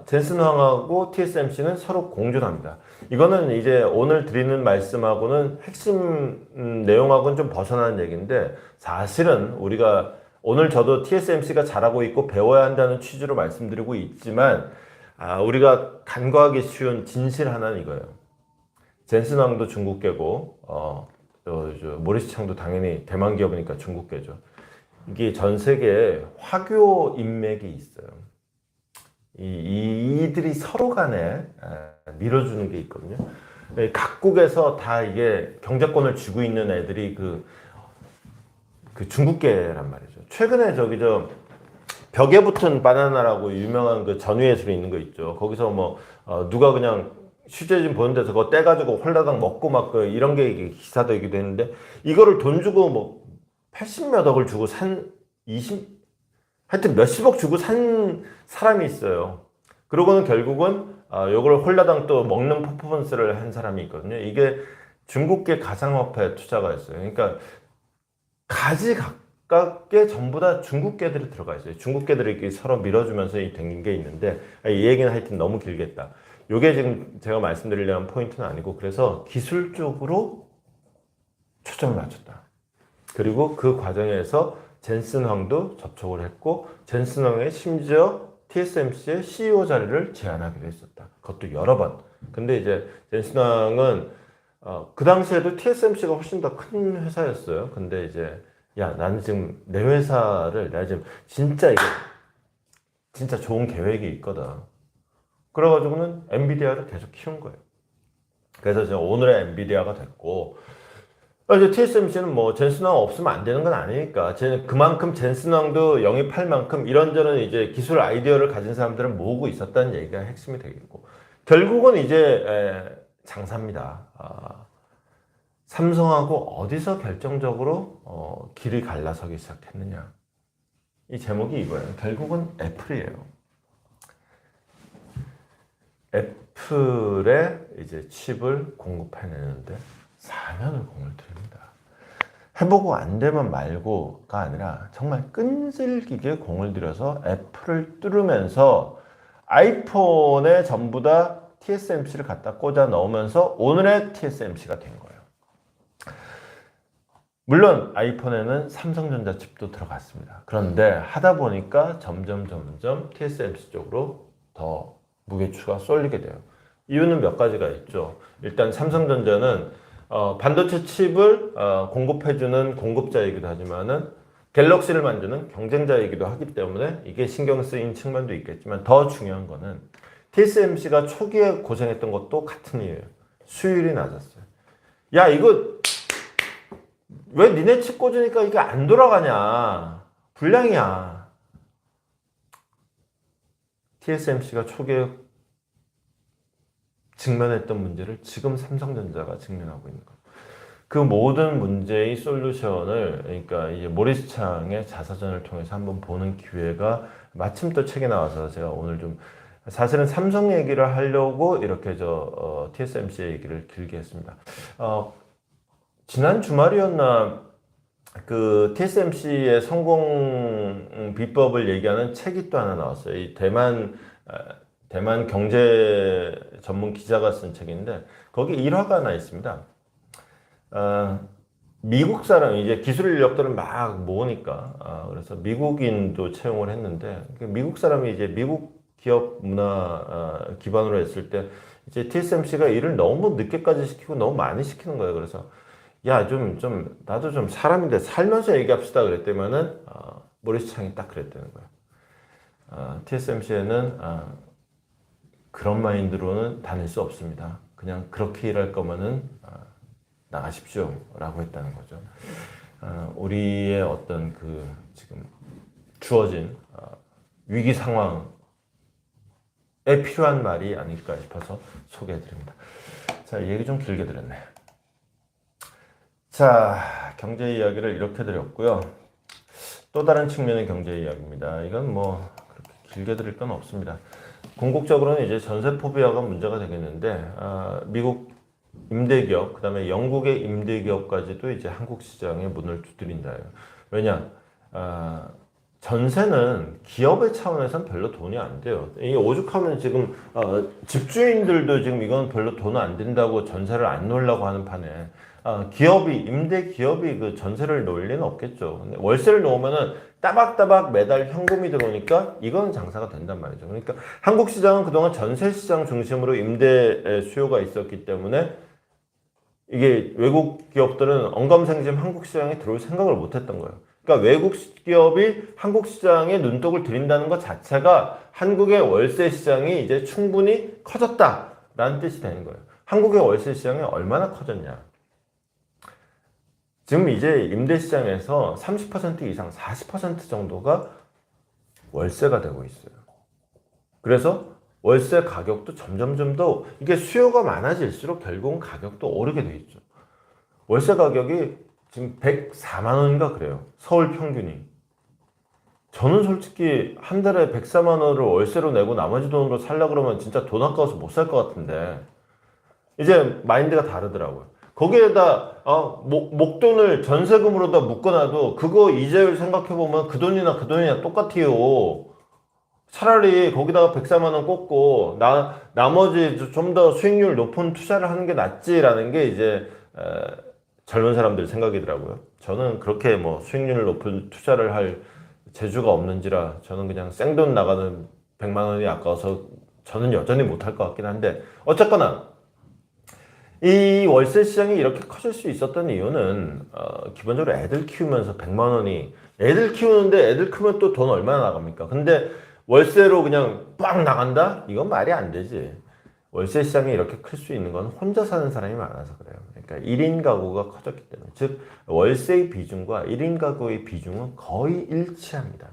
젠슨 황하고 TSMC는 서로 공존합니다. 이거는 이제 오늘 드리는 말씀하고는 핵심 내용하고는 좀 벗어나는 얘기인데, 사실은 우리가 오늘 저도 TSMC가 잘하고 있고 배워야 한다는 취지로 말씀드리고 있지만, 우리가 간과하기 쉬운 진실 하나는 이거예요. 젠슨 황도 중국계고 모리스 창도 당연히 대만 기업이니까 중국계죠. 이게 전 세계에 화교 인맥이 있어요. 이들이 서로 간에 밀어주는 게 있거든요. 각국에서 다 이게 경제권을 쥐고 있는 애들이 그 중국계란 말이죠. 최근에 벽에 붙은 바나나라고 유명한 그 전위예술이 있는 거 있죠. 거기서 뭐 누가 그냥 취재진 보는 데서 그거 떼가지고 홀라당 먹고 막 이런 게 기사되기도 했는데, 이거를 돈 주고 뭐 80몇 억을 주고 하여튼 몇십억 주고 산 사람이 있어요. 그러고는 결국은 요걸 홀라당 또 먹는 퍼포먼스를 한 사람이 있거든요. 이게 중국계 가상화폐 투자가였어요. 그러니까 가지각각에 전부 다 중국계들이 들어가 있어요. 중국계들이 서로 밀어주면서 된 게 있는데, 이 얘기는 하여튼 너무 길겠다. 요게 지금 제가 말씀드리려는 포인트는 아니고, 그래서 기술 쪽으로 초점을 맞췄다. 그리고 그 과정에서 젠슨 황도 접촉을 했고, 젠슨 황의 심지어 TSMC의 CEO 자리를 제안하기도 했었다. 그것도 여러 번. 근데 이제 젠슨 황은 그 당시에도 TSMC가 훨씬 더 큰 회사였어요. 근데 이제 야, 나는 지금 내 회사를 내가 지금 진짜 좋은 계획이 있거든. 그래가지고는 엔비디아를 계속 키운 거예요. 그래서 이제 오늘의 엔비디아가 됐고, 이제 TSMC는 뭐 젠슨 황 없으면 안 되는 건 아니니까 그만큼 젠슨 황도 영입할 만큼 이런저런 이제 기술 아이디어를 가진 사람들을 모으고 있었다는 얘기가 핵심이 되겠고, 결국은 이제 장사입니다. 삼성하고 어디서 결정적으로 길을 갈라서기 시작했느냐, 이 제목이 이거예요. 결국은 애플이에요. 애플에 이제 칩을 공급해내는데 4년을 공을 들입니다. 해보고 안 되면 말고가 아니라 정말 끈질기게 공을 들여서 애플을 뚫으면서 아이폰에 전부 다 TSMC를 갖다 꽂아 넣으면서 오늘의 TSMC가 된 거예요. 물론 아이폰에는 삼성전자 칩도 들어갔습니다. 그런데 하다 보니까 점점 TSMC 쪽으로 더 무게추가 쏠리게 돼요. 이유는 몇 가지가 있죠. 일단 삼성전자는 반도체 칩을 공급해주는 공급자이기도 하지만은 갤럭시를 만드는 경쟁자이기도 하기 때문에 이게 신경 쓰인 측면도 있겠지만, 더 중요한 거는 TSMC가 초기에 고생했던 것도 같은 이유예요. 수율이 낮았어요. 야, 이거 왜 니네 칩 꽂으니까 이게 안 돌아가냐, 불량이야. TSMC가 초기에 직면했던 문제를 지금 삼성전자가 직면하고 있는 거예요. 그 모든 문제의 솔루션을, 그러니까 이제 모리스 창의 자서전을 통해서 한번 보는 기회가 마침 또 책에 나와서 제가 오늘 좀 사실은 삼성 얘기를 하려고 이렇게 TSMC 얘기를 길게 했습니다. 지난 주말이었나 그 TSMC의 성공 비법을 얘기하는 책이 또 하나 나왔어요. 이 대만 경제 전문 기자가 쓴 책인데, 거기 일화가 하나 있습니다. 미국 사람, 이제 기술 인력들을 막 모으니까, 그래서 미국인도 채용을 했는데, 미국 사람이 이제 미국 기업 문화 기반으로 했을 때, 이제 TSMC가 일을 너무 늦게까지 시키고 너무 많이 시키는 거예요. 그래서, 야, 나도 좀 사람인데 살면서 얘기합시다 그랬더니만은, 모리스 창이 딱 그랬다는 거예요. TSMC에는, 그런 마인드로는 다닐 수 없습니다. 그냥 그렇게 일할 거면은 나가십시오 라고 했다는 거죠. 우리의 어떤 그 지금 주어진 위기 상황에 필요한 말이 아닐까 싶어서 소개해 드립니다. 자, 얘기 좀 길게 드렸네. 자, 경제 이야기를 이렇게 드렸고요. 또 다른 측면의 경제 이야기입니다. 이건 뭐 그렇게 길게 드릴 건 없습니다. 궁극적으로는 이제 전세 포비아가 문제가 되겠는데, 미국 임대기업, 그 다음에 영국의 임대기업까지도 이제 한국 시장에 문을 두드린다. 왜냐, 전세는 기업의 차원에서는 별로 돈이 안 돼요. 이 오죽하면 지금 집주인들도 지금 이건 별로 돈 안 된다고 전세를 안 놓으려고 하는 판에, 기업이, 임대 기업이 그 전세를 놓을 리는 없겠죠. 근데 월세를 놓으면은 따박따박 매달 현금이 들어오니까 이건 장사가 된단 말이죠. 그러니까 한국 시장은 그동안 전세 시장 중심으로 임대 수요가 있었기 때문에 이게 외국 기업들은 언감생심 한국 시장에 들어올 생각을 못 했던 거예요. 그러니까 외국 기업이 한국 시장에 눈독을 들인다는 것 자체가 한국의 월세 시장이 이제 충분히 커졌다라는 뜻이 되는 거예요. 한국의 월세 시장이 얼마나 커졌냐. 지금 이제 임대 시장에서 30% 이상, 40% 정도가 월세가 되고 있어요. 그래서 월세 가격도 점점점 더 이게 수요가 많아질수록 결국은 가격도 오르게 돼 있죠. 월세 가격이 지금 104만 원인가 그래요. 서울 평균이. 저는 솔직히 한 달에 104만 원을 월세로 내고 나머지 돈으로 살려고 그러면 진짜 돈 아까워서 못 살 것 같은데 이제 마인드가 다르더라고요. 거기에다 목돈을 전세금으로다 묶어놔도 그거 이자율 생각해보면 그 돈이나 똑같아요. 차라리 거기다가 104만 원 꽂고 나머지 좀 더 수익률 높은 투자를 하는 게 낫지라는 게 이제 젊은 사람들 생각이더라고요. 저는 그렇게 뭐 수익률 높은 투자를 할 재주가 없는지라 저는 그냥 생돈 나가는 100만 원이 아까워서 저는 여전히 못할 것 같긴 한데 어쨌거나 이 월세 시장이 이렇게 커질 수 있었던 이유는 기본적으로 애들 키우면서 100만 원이 애들 키우는데 애들 크면 또 돈 얼마나 나갑니까? 근데 월세로 그냥 빡 나간다? 이건 말이 안 되지. 월세 시장이 이렇게 클 수 있는 건 혼자 사는 사람이 많아서 그래요. 그러니까 1인 가구가 커졌기 때문에. 즉 월세의 비중과 1인 가구의 비중은 거의 일치합니다.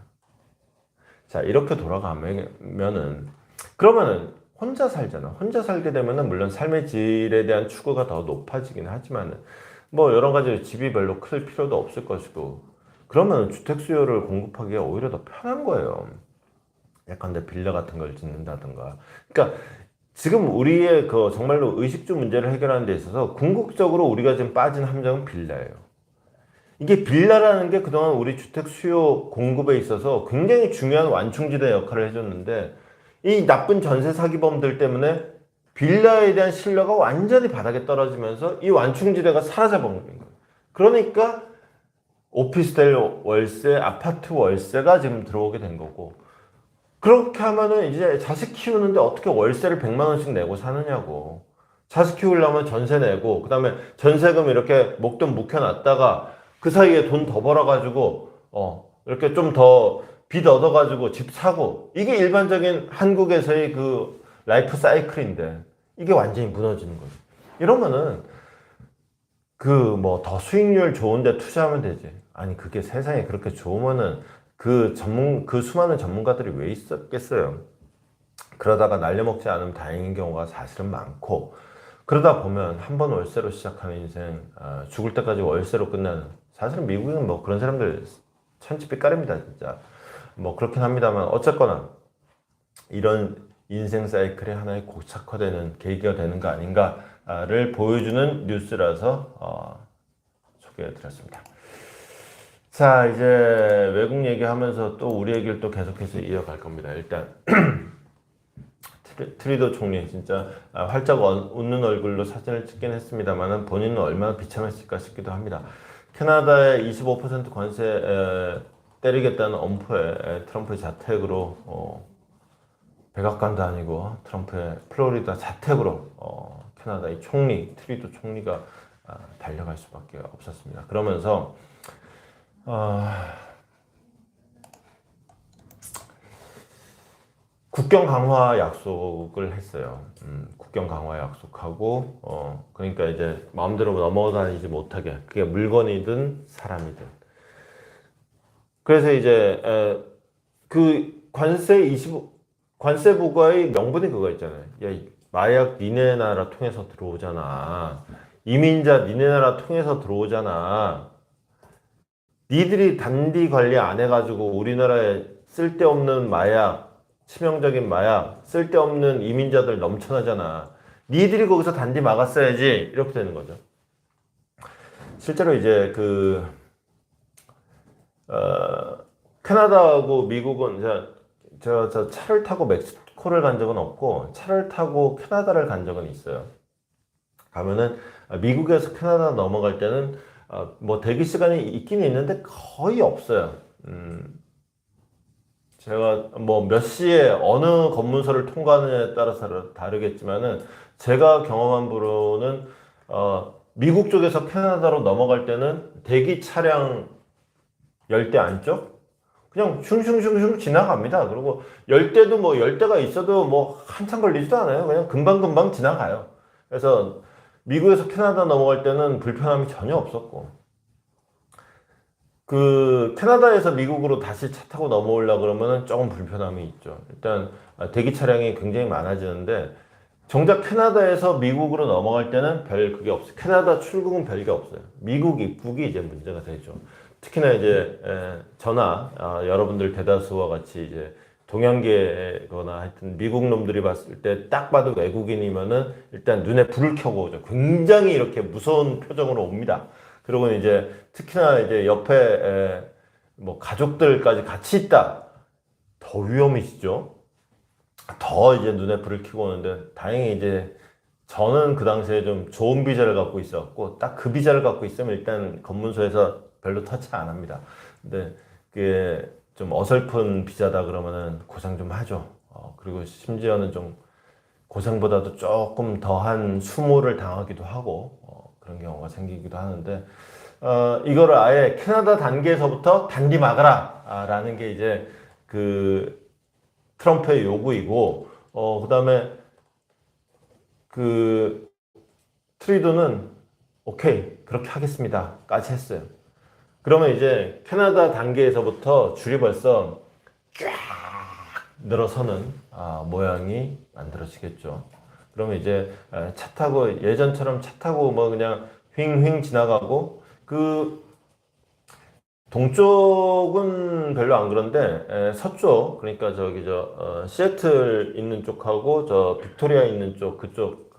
자, 이렇게 돌아가면은 그러면은 혼자 살잖아. 혼자 살게 되면은 물론 삶의 질에 대한 추구가 더 높아지긴 하지만은 뭐 여러 가지 집이 별로 클 필요도 없을 것이고 그러면 주택 수요를 공급하기가 오히려 더 편한 거예요. 예컨대 빌라 같은 걸 짓는다든가. 그러니까 지금 우리의 그 정말로 의식주 문제를 해결하는 데 있어서 궁극적으로 우리가 지금 빠진 함정은 빌라예요. 이게 빌라라는 게 그동안 우리 주택 수요 공급에 있어서 굉장히 중요한 완충지대 역할을 해줬는데 이 나쁜 전세 사기범들 때문에 빌라에 대한 신뢰가 완전히 바닥에 떨어지면서 이 완충지대가 사라져버린 거예요. 그러니까 오피스텔 월세, 아파트 월세가 지금 들어오게 된 거고 그렇게 하면은 이제 자식 키우는데 어떻게 월세를 100만 원씩 내고 사느냐고. 자식 키우려면 전세 내고, 그 다음에 전세금 이렇게 목돈 묵혀놨다가 그 사이에 돈 더 벌어가지고, 이렇게 좀 더 빚 얻어가지고 집 사고. 이게 일반적인 한국에서의 그 라이프 사이클인데, 이게 완전히 무너지는 거죠. 이러면은, 그 뭐 더 수익률 좋은데 투자하면 되지. 아니, 그게 세상에 그렇게 좋으면은, 그 수많은 전문가들이 왜 있었겠어요? 그러다가 날려먹지 않으면 다행인 경우가 사실은 많고, 그러다 보면 한 번 월세로 시작하는 인생, 죽을 때까지 월세로 끝나는, 사실은 미국은 뭐 그런 사람들 천지빛깔입니다, 진짜. 뭐 그렇긴 합니다만, 어쨌거나, 이런 인생 사이클의 하나의 고착화되는 계기가 되는 거 아닌가를 보여주는 뉴스라서, 소개해 드렸습니다. 자, 이제 외국 얘기하면서 또 우리 얘기를 또 계속해서 이어갈 겁니다. 일단 트리도 총리 진짜 활짝 웃는 얼굴로 사진을 찍긴 했습니다만 본인은 얼마나 비참했을까 싶기도 합니다. 캐나다의 25% 관세 때리겠다는 엄포에 트럼프의 자택으로 백악관도 아니고 트럼프의 플로리다 자택으로 캐나다의 총리 트리도 총리가 달려갈 수밖에 없었습니다. 그러면서 국경 강화 약속을 했어요. 국경 강화 약속하고, 그러니까 이제 마음대로 넘어다니지 못하게, 그게 물건이든 사람이든. 그래서 이제, 그 관세 부과의 명분이 그거 있잖아요. 야, 마약 니네 나라 통해서 들어오잖아. 이민자 니네 나라 통해서 들어오잖아. 니들이 단디 관리 안 해가지고 우리나라에 쓸데없는 마약, 치명적인 마약, 쓸데없는 이민자들 넘쳐나잖아. 니들이 거기서 단디 막았어야지. 이렇게 되는 거죠. 실제로 이제 캐나다하고 미국은 저 차를 타고 멕시코를 간 적은 없고 차를 타고 캐나다를 간 적은 있어요. 가면은 미국에서 캐나다 넘어갈 때는 뭐 대기 시간이 있긴 있는데 거의 없어요. 제가 뭐 몇 시에 어느 검문소를 통과하느냐에 따라서 다르겠지만은 제가 경험한 바로는 미국 쪽에서 캐나다로 넘어갈 때는 대기 차량 열대 안쪽 그냥 슝슝슝슝 지나갑니다. 그리고 열대도 뭐 열대가 있어도 뭐 한참 걸리지도 않아요. 그냥 금방금방 지나가요. 그래서 미국에서 캐나다 넘어갈 때는 불편함이 전혀 없었고 캐나다에서 미국으로 다시 차 타고 넘어오려고 그러면은 조금 불편함이 있죠. 일단 대기 차량이 굉장히 많아지는데 정작 캐나다에서 미국으로 넘어갈 때는 별 그게 없어요. 캐나다 출국은 별게 없어요. 미국 입국이 이제 문제가 되죠. 특히나 이제 여러분들 대다수와 같이 이제 동양계거나 하여튼 미국 놈들이 봤을 때 딱 봐도 외국인이면은 일단 눈에 불을 켜고 오죠. 굉장히 이렇게 무서운 표정으로 옵니다. 그리고 이제 특히나 이제 옆에 뭐 가족들까지 같이 있다. 더 위험해지죠. 더 이제 눈에 불을 켜고 오는데 다행히 이제 저는 그 당시에 좀 좋은 비자를 갖고 있었고 딱 그 비자를 갖고 있으면 일단 검문소에서 별로 터치 안 합니다. 근데 그게 좀 어설픈 비자다 그러면은 고생 좀 하죠. 그리고 심지어는 좀 고생보다도 조금 더한 수모를 당하기도 하고 그런 경우가 생기기도 하는데 이거를 아예 캐나다 단계에서부터 단디 막아라 라는 게 이제 트럼프의 요구이고 그 다음에 트리도는 오케이 그렇게 하겠습니다 까지 했어요. 그러면 이제 캐나다 단계에서부터 줄이 벌써 쫙 늘어서는 모양이 만들어지겠죠. 그러면 이제 차 타고 예전처럼 차 타고 뭐 그냥 휑휑 지나가고 동쪽은 별로 안 그런데 서쪽 그러니까 시애틀 있는 쪽하고 저 빅토리아 있는 쪽 그쪽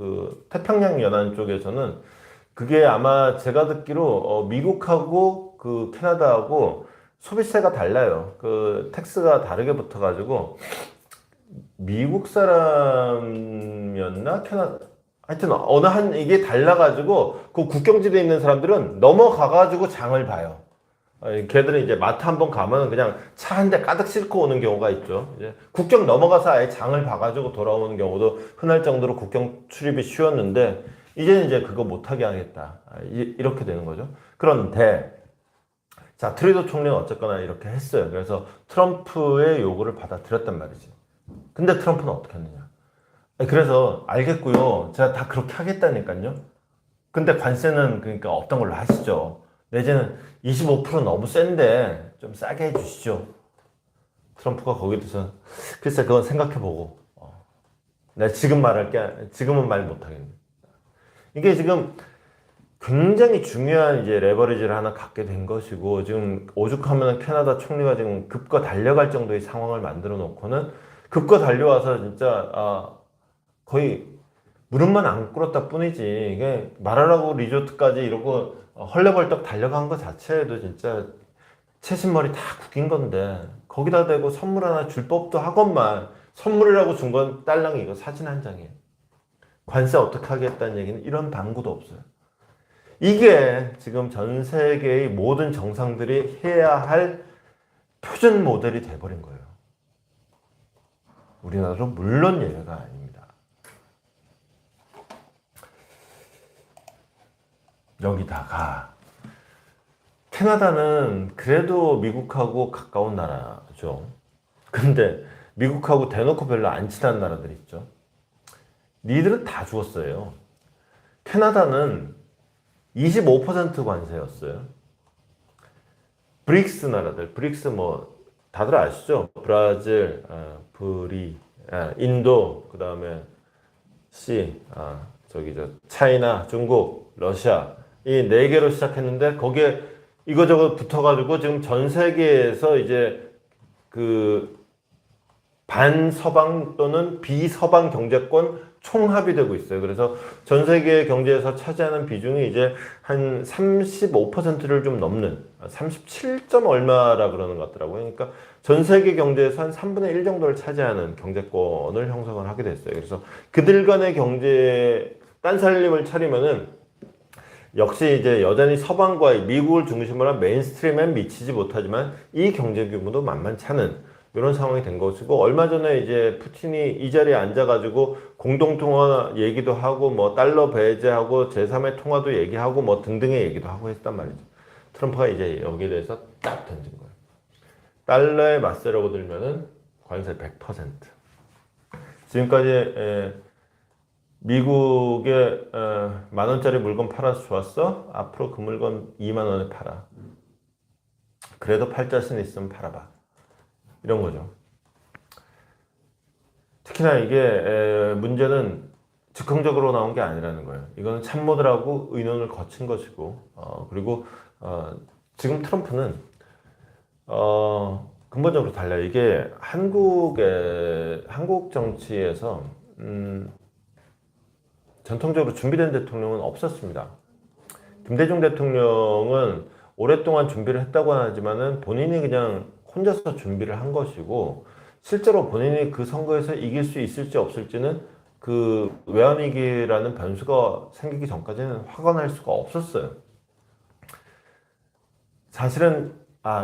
태평양 연안 쪽에서는 그게 아마 제가 듣기로 미국하고 캐나다하고 소비세가 달라요. 텍스가 다르게 붙어가지고 미국 사람이었나 캐나다 하여튼 이게 달라가지고 그 국경지대에 있는 사람들은 넘어가가지고 장을 봐요. 걔들은 이제 마트 한번 가면 그냥 차 한 대 가득 싣고 오는 경우가 있죠. 이제 국경 넘어가서 아예 장을 봐가지고 돌아오는 경우도 흔할 정도로 국경 출입이 쉬웠는데 이제는 이제 그거 못하게 하겠다. 이렇게 되는 거죠. 그런데 자 트루도 총리는 어쨌거나 이렇게 했어요. 그래서 트럼프의 요구를 받아들였단 말이지. 근데 트럼프는 어떻게 했느냐? 그래서 알겠고요. 제가 다 그렇게 하겠다니까요. 근데 관세는 그러니까 없던 걸로 하시죠. 내지는 25% 너무 센데 좀 싸게 해주시죠. 트럼프가 거기에 대해서 글쎄 그건 생각해보고 내가 지금은 말 못하겠네. 이게 지금 굉장히 중요한 이제 레버리지를 하나 갖게 된 것이고 지금 오죽하면 캐나다 총리가 지금 급거 달려갈 정도의 상황을 만들어 놓고는 급거 달려와서 진짜 거의 무릎만 안 꿇었다 뿐이지 이게 말하라고 리조트까지 이러고 헐레벌떡 달려간 것 자체에도 진짜 채신머리 다 구긴 건데 거기다 대고 선물 하나 줄 법도 하건만 선물이라고 준 건 딸랑이 이거 사진 한 장이에요. 관세 어떻게 하겠다는 얘기는 이런 방구도 없어요. 이게 지금 전 세계의 모든 정상들이 해야 할 표준 모델이 돼버린 거예요. 우리나라도 물론 예외가 아닙니다. 여기다가 캐나다는 그래도 미국하고 가까운 나라죠. 근데 미국하고 대놓고 별로 안 친한 나라들이 있죠. 니들은 다 죽었어요. 캐나다는 25% 관세였어요. 브릭스 나라들, 브릭스 뭐 다들 아시죠? 브라질, 인도, 그 다음에 차이나, 중국, 러시아 이 네 개로 시작했는데 거기에 이거저거 붙어가지고 지금 전 세계에서 이제 그 반서방 또는 비서방 경제권 총합이 되고 있어요. 그래서 전 세계 경제에서 차지하는 비중이 이제 한 35%를 좀 넘는 37점 얼마라 그러는 것 같더라고요. 그러니까 전 세계 경제에서 한 3분의 1 정도를 차지하는 경제권을 형성을 하게 됐어요. 그래서 그들 간의 경제 딴살림을 차리면은 역시 이제 여전히 서방과 미국을 중심으로 한 메인스트림엔 미치지 못하지만 이 경제 규모도 만만치 않은 이런 상황이 된 것이고, 얼마 전에 이제 푸틴이 이 자리에 앉아가지고 공동통화 얘기도 하고 뭐 달러 배제하고 제3의 통화도 얘기하고 뭐 등등의 얘기도 하고 했단 말이죠. 트럼프가 이제 여기에 대해서 딱 던진 거예요. 달러에 맞서려고 들면은 관세 100%. 지금까지 미국에 10,000원짜리 물건 팔아서 좋았어? 앞으로 그 물건 20,000원에 팔아. 그래도 팔 자신 있으면 팔아봐. 이런 거죠. 특히나 이게 문제는 즉흥적으로 나온 게 아니라는 거예요. 이거는 참모들하고 의논을 거친 것이고, 그리고 지금 트럼프는 근본적으로 달라요. 이게 한국 정치에서 전통적으로 준비된 대통령은 없었습니다. 김대중 대통령은 오랫동안 준비를 했다고 하지만은 본인이 그냥 혼자서 준비를 한 것이고, 실제로 본인이 그 선거에서 이길 수 있을지 없을지는 그 외환위기라는 변수가 생기기 전까지는 확언할 수가 없었어요. 사실은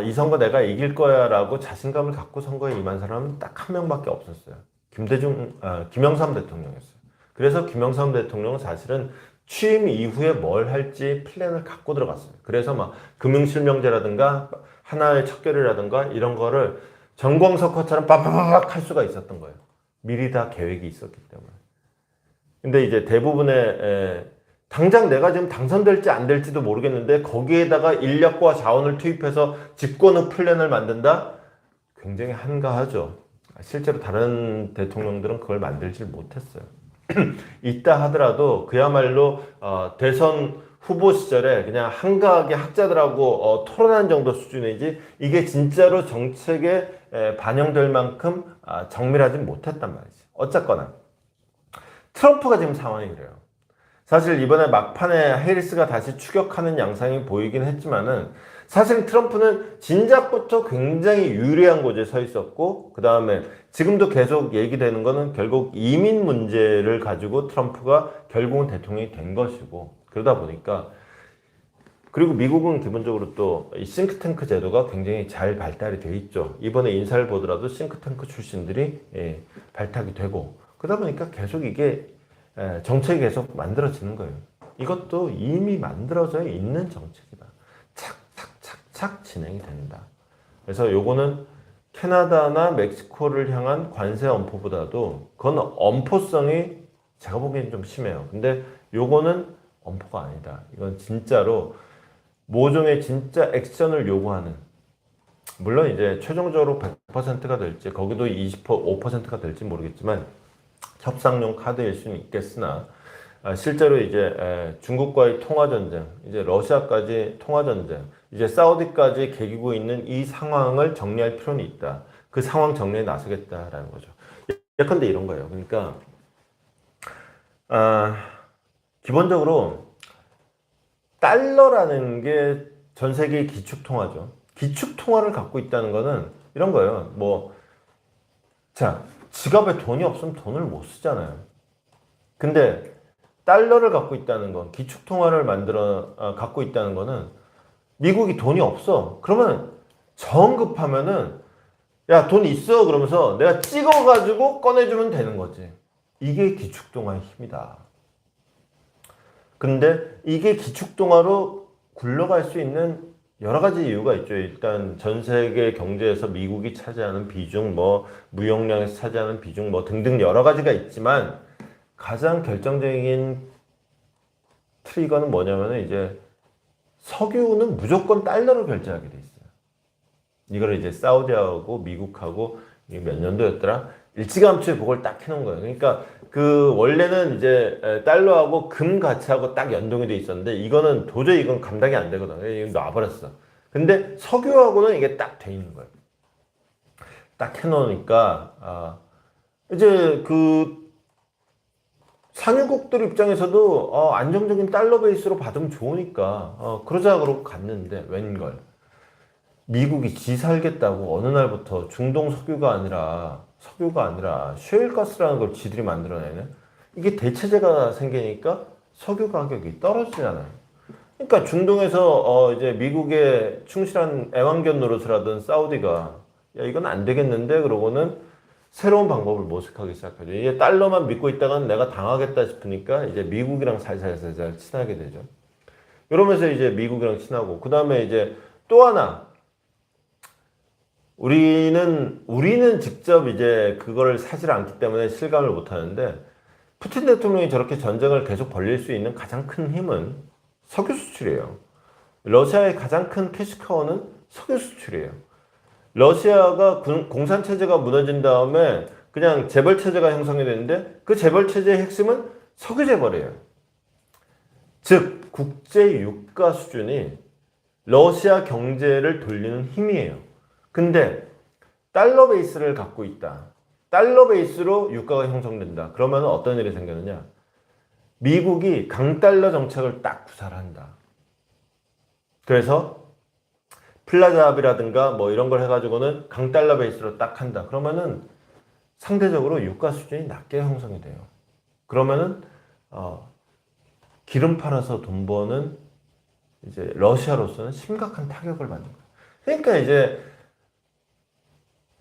이 선거 내가 이길 거야 라고 자신감을 갖고 선거에 임한 사람은 딱 한 명밖에 없었어요. 김영삼 대통령이었어요. 그래서 김영삼 대통령은 사실은 취임 이후에 뭘 할지 플랜을 갖고 들어갔어요. 그래서 막 금융실명제라든가 하나의 척결이라든가 이런 거를 전광석화처럼 빠바바박 할 수가 있었던 거예요. 미리 다 계획이 있었기 때문에. 근데 이제 대부분의 당장 내가 지금 당선될지 안 될지도 모르겠는데 거기에다가 인력과 자원을 투입해서 집권의 플랜을 만든다? 굉장히 한가하죠. 실제로 다른 대통령들은 그걸 만들지 못했어요. 있다 하더라도 그야말로 대선 후보 시절에 그냥 한가하게 학자들하고 토론한 정도 수준이지, 이게 진짜로 정책에 반영될 만큼 정밀하지 못했단 말이지. 어쨌거나 트럼프가 지금 상황이 그래요. 사실 이번에 막판에 해리스가 다시 추격하는 양상이 보이긴 했지만은, 사실 트럼프는 진작부터 굉장히 유리한 곳에 서 있었고, 그 다음에 지금도 계속 얘기되는 거는 결국 이민 문제를 가지고 트럼프가 결국은 대통령이 된 것이고, 그러다 보니까, 그리고 미국은 기본적으로 또 이 싱크탱크 제도가 굉장히 잘 발달이 돼 있죠. 이번에 인사를 보더라도 싱크탱크 출신들이 발탁이 되고, 그러다 보니까 계속 이게 정책이 계속 만들어지는 거예요. 이것도 이미 만들어져 있는 정책이다. 착착착착 진행이 된다. 그래서 요거는 캐나다나 멕시코를 향한 관세 엄포보다도 그건 엄포성이 제가 보기엔 좀 심해요. 근데 요거는 엄포가 아니다. 이건 진짜로 모종의 진짜 액션을 요구하는, 물론 이제 최종적으로 100%가 될지 거기도 5%가 될지 모르겠지만 협상용 카드일 수는 있겠으나, 실제로 이제 중국과의 통화전쟁, 이제 러시아까지 통화전쟁, 이제 사우디까지 개기고 있는 이 상황을 정리할 필요는 있다. 그 상황 정리에 나서겠다라는 거죠. 예컨대 이런 거예요. 그러니까 기본적으로 달러라는 게 전 세계의 기축통화죠. 기축통화를 갖고 있다는 거는 이런 거예요. 자, 지갑에 돈이 없으면 돈을 못 쓰잖아요. 근데 달러를 갖고 있다는 건, 기축통화를 갖고 있다는 거는, 미국이 돈이 없어. 그러면 정 급하면은 야, 돈 있어 그러면서 내가 찍어가지고 꺼내주면 되는 거지. 이게 기축통화의 힘이다. 근데 이게 기축통화로 굴러갈 수 있는 여러 가지 이유가 있죠. 일단 전 세계 경제에서 미국이 차지하는 비중, 무역량에서 차지하는 비중, 등등 여러 가지가 있지만, 가장 결정적인 트리거는 뭐냐면은 이제 석유는 무조건 달러로 결제하게 돼 있어요. 이거를 이제 사우디하고 미국하고 몇 년도였더라? 일찌감치 그걸 딱 해놓은 거예요. 그러니까 그 원래는 이제 달러하고 금 가치하고 딱 연동이 돼 있었는데, 이거는 도저히 감당이 안 되거든. 이거 놔버렸어. 근데 석유하고는 이게 딱 돼 있는 거예요. 딱 해놓으니까 이제 그 산유국들 입장에서도 안정적인 달러 베이스로 받으면 좋으니까 그러자 그러고 갔는데 웬걸 미국이 지 살겠다고 어느 날부터 중동 석유가 아니라 셰일가스라는 걸 지들이 만들어내는 이게 대체재가 생기니까 석유 가격이 떨어지잖아요. 그러니까 중동에서 이제 미국의 충실한 애완견 노릇을 하던 사우디가 야 이건 안 되겠는데 그러고는 새로운 방법을 모색하기 시작하죠. 이게 달러만 믿고 있다가는 내가 당하겠다 싶으니까 이제 미국이랑 살살살살 친하게 되죠. 이러면서 이제 미국이랑 친하고 그 다음에 이제 또 하나 우리는 직접 이제 그거를 사질 않기 때문에 실감을 못 하는데 푸틴 대통령이 저렇게 전쟁을 계속 벌릴 수 있는 가장 큰 힘은 석유 수출이에요. 러시아의 가장 큰 캐시카우는 석유 수출이에요. 러시아가 공산 체제가 무너진 다음에 그냥 재벌 체제가 형성이 되는데 그 재벌 체제의 핵심은 석유 재벌이에요. 즉 국제 유가 수준이 러시아 경제를 돌리는 힘이에요. 근데 달러 베이스를 갖고 있다. 달러 베이스로 유가가 형성된다. 그러면 어떤 일이 생기느냐? 미국이 강달러 정책을 딱 구사한다. 그래서 플라자합이라든가 뭐 이런 걸 해가지고는 강달러 베이스로 딱 한다. 그러면은 상대적으로 유가 수준이 낮게 형성이 돼요. 그러면은 기름 팔아서 돈 버는 이제 러시아로서는 심각한 타격을 받는 거예요. 그러니까 이제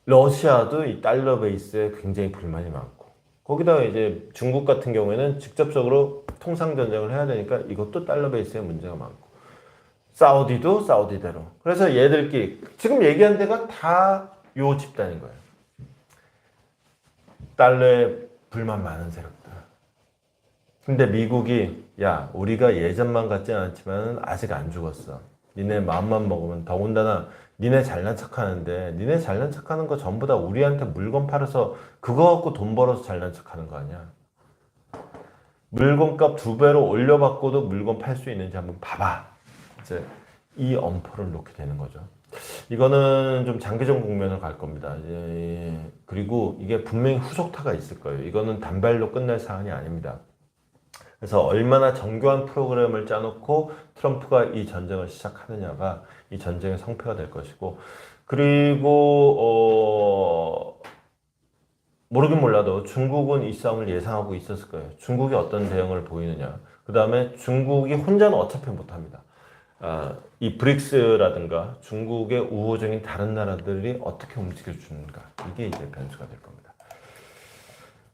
러시아도 이 달러 베이스에 굉장히 불만이 많고 거기다가 이제 중국 같은 경우에는 직접적으로 통상 전쟁을 해야 되니까 이것도 달러 베이스에 문제가 많고 사우디도 사우디대로. 그래서 얘들끼리 지금 얘기한 데가 다 요 집단인 거예요. 달러에 불만 많은 세력들. 근데 미국이 야 우리가 예전만 같지는 않지만 아직 안 죽었어. 니네 마음만 먹으면 더군다나 니네 잘난 척하는데 니네 잘난 척하는 거 전부 다 우리한테 물건 팔아서 그거 갖고 돈 벌어서 잘난 척하는 거 아니야. 물건값 2배로 올려받고도 물건 팔 수 있는지 한번 봐봐. 이제 이 엄포를 놓게 되는 거죠. 이거는 좀 장기적 국면을 갈 겁니다. 그리고 이게 분명히 후속타가 있을 거예요. 이거는 단발로 끝날 사안이 아닙니다. 그래서 얼마나 정교한 프로그램을 짜놓고 트럼프가 이 전쟁을 시작하느냐가 이 전쟁의 성패가 될 것이고 그리고 모르긴 몰라도 중국은 이 싸움을 예상하고 있었을 거예요. 중국이 어떤 대응을 보이느냐. 그 다음에 중국이 혼자는 어차피 못합니다. 이 브릭스라든가 중국의 우호적인 다른 나라들이 어떻게 움직여주는가. 이게 이제 변수가 될 겁니다.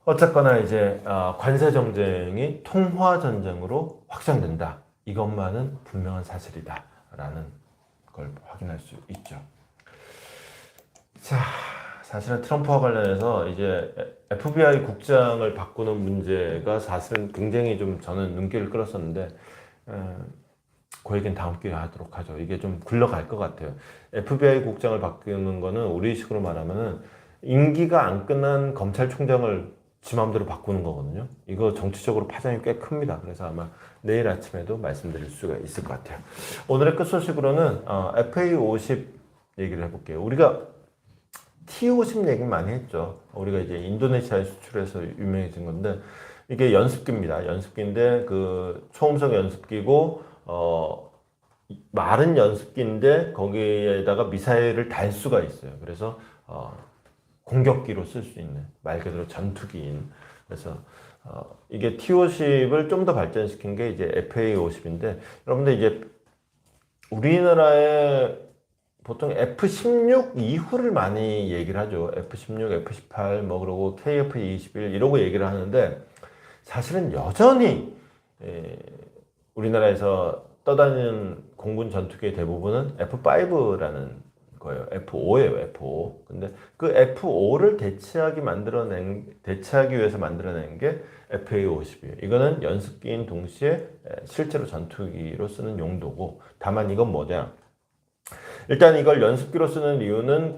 어쨌거나 이제 관세 정쟁이 통화 전쟁으로 확장된다. 이것만은 분명한 사실이다라는 걸 확인할 수 있죠. 자, 사실은 트럼프와 관련해서 이제 FBI 국장을 바꾸는 문제가 사실은 굉장히 좀 저는 눈길을 끌었었는데 그 얘기는 다음 기회에 하도록 하죠. 이게 좀 굴러갈 것 같아요. FBI 국장을 바꾸는 거는 우리식으로 말하면은 임기가 안 끝난 검찰총장을 지 마음대로 바꾸는 거거든요. 이거 정치적으로 파장이 꽤 큽니다. 그래서 아마 내일 아침에도 말씀드릴 수가 있을 것 같아요. 오늘의 끝 소식으로는 FA50 얘기를 해볼게요. 우리가 T50 얘기 많이 했죠. 우리가 이제 인도네시아에 수출해서 유명해진 건데 이게 연습기입니다. 연습기인데 그 초음속 연습기고 마른 연습기인데 거기에다가 미사일을 달 수가 있어요. 그래서 공격기로 쓸 수 있는 말 그대로 전투기인. 그래서 이게 T50을 좀 더 발전시킨 게 이제 FA50인데 여러분들 이제 우리나라에 보통 F16 이후를 많이 얘기를 하죠. F16, F18 뭐 그러고 KF21 이러고 얘기를 하는데 사실은 여전히 우리나라에서 떠다니는 공군 전투기의 대부분은 F5라는 거예요. F5예요, F5. 근데 그 F5를 대체하기 위해서 만들어낸 게 FA50이에요. 이거는 연습기인 동시에 실제로 전투기로 쓰는 용도고, 다만 이건 뭐냐? 일단 이걸 연습기로 쓰는 이유는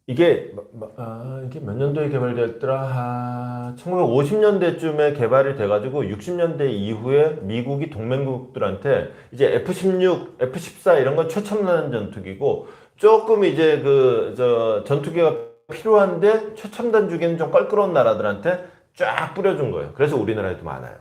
이게 몇 년도에 개발됐더라? 1950년대쯤에 개발이 돼가지고 60년대 이후에 미국이 동맹국들한테 이제 F-16, F-14 이런 건 최첨단 전투기고 조금 이제 전투기가 필요한데 최첨단 주기는 좀 껄끄러운 나라들한테 쫙 뿌려준 거예요. 그래서 우리나라에도 많아요.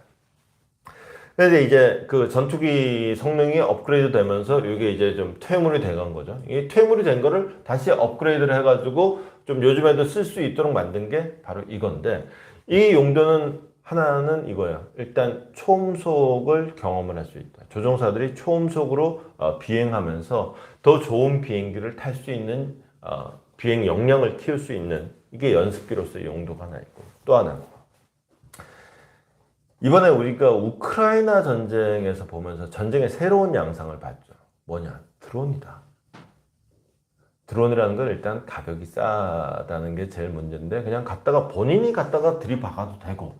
근데 이제 그 전투기 성능이 업그레이드 되면서 이게 이제 좀 퇴물이 돼간 거죠. 이 퇴물이 된 거를 다시 업그레이드를 해가지고 좀 요즘에도 쓸 수 있도록 만든 게 바로 이건데, 이 용도는 하나는 이거예요. 일단 초음속을 경험을 할 수 있다. 조종사들이 초음속으로 비행하면서 더 좋은 비행기를 탈 수 있는 비행 역량을 키울 수 있는, 이게 연습기로서의 용도가 하나 있고, 또 하나 이번에 우리가 우크라이나 전쟁에서 보면서 전쟁의 새로운 양상을 봤죠. 뭐냐? 드론이다. 드론이라는 건 일단 가격이 싸다는 게 제일 문제인데, 그냥 본인이 갖다가 들이박아도 되고,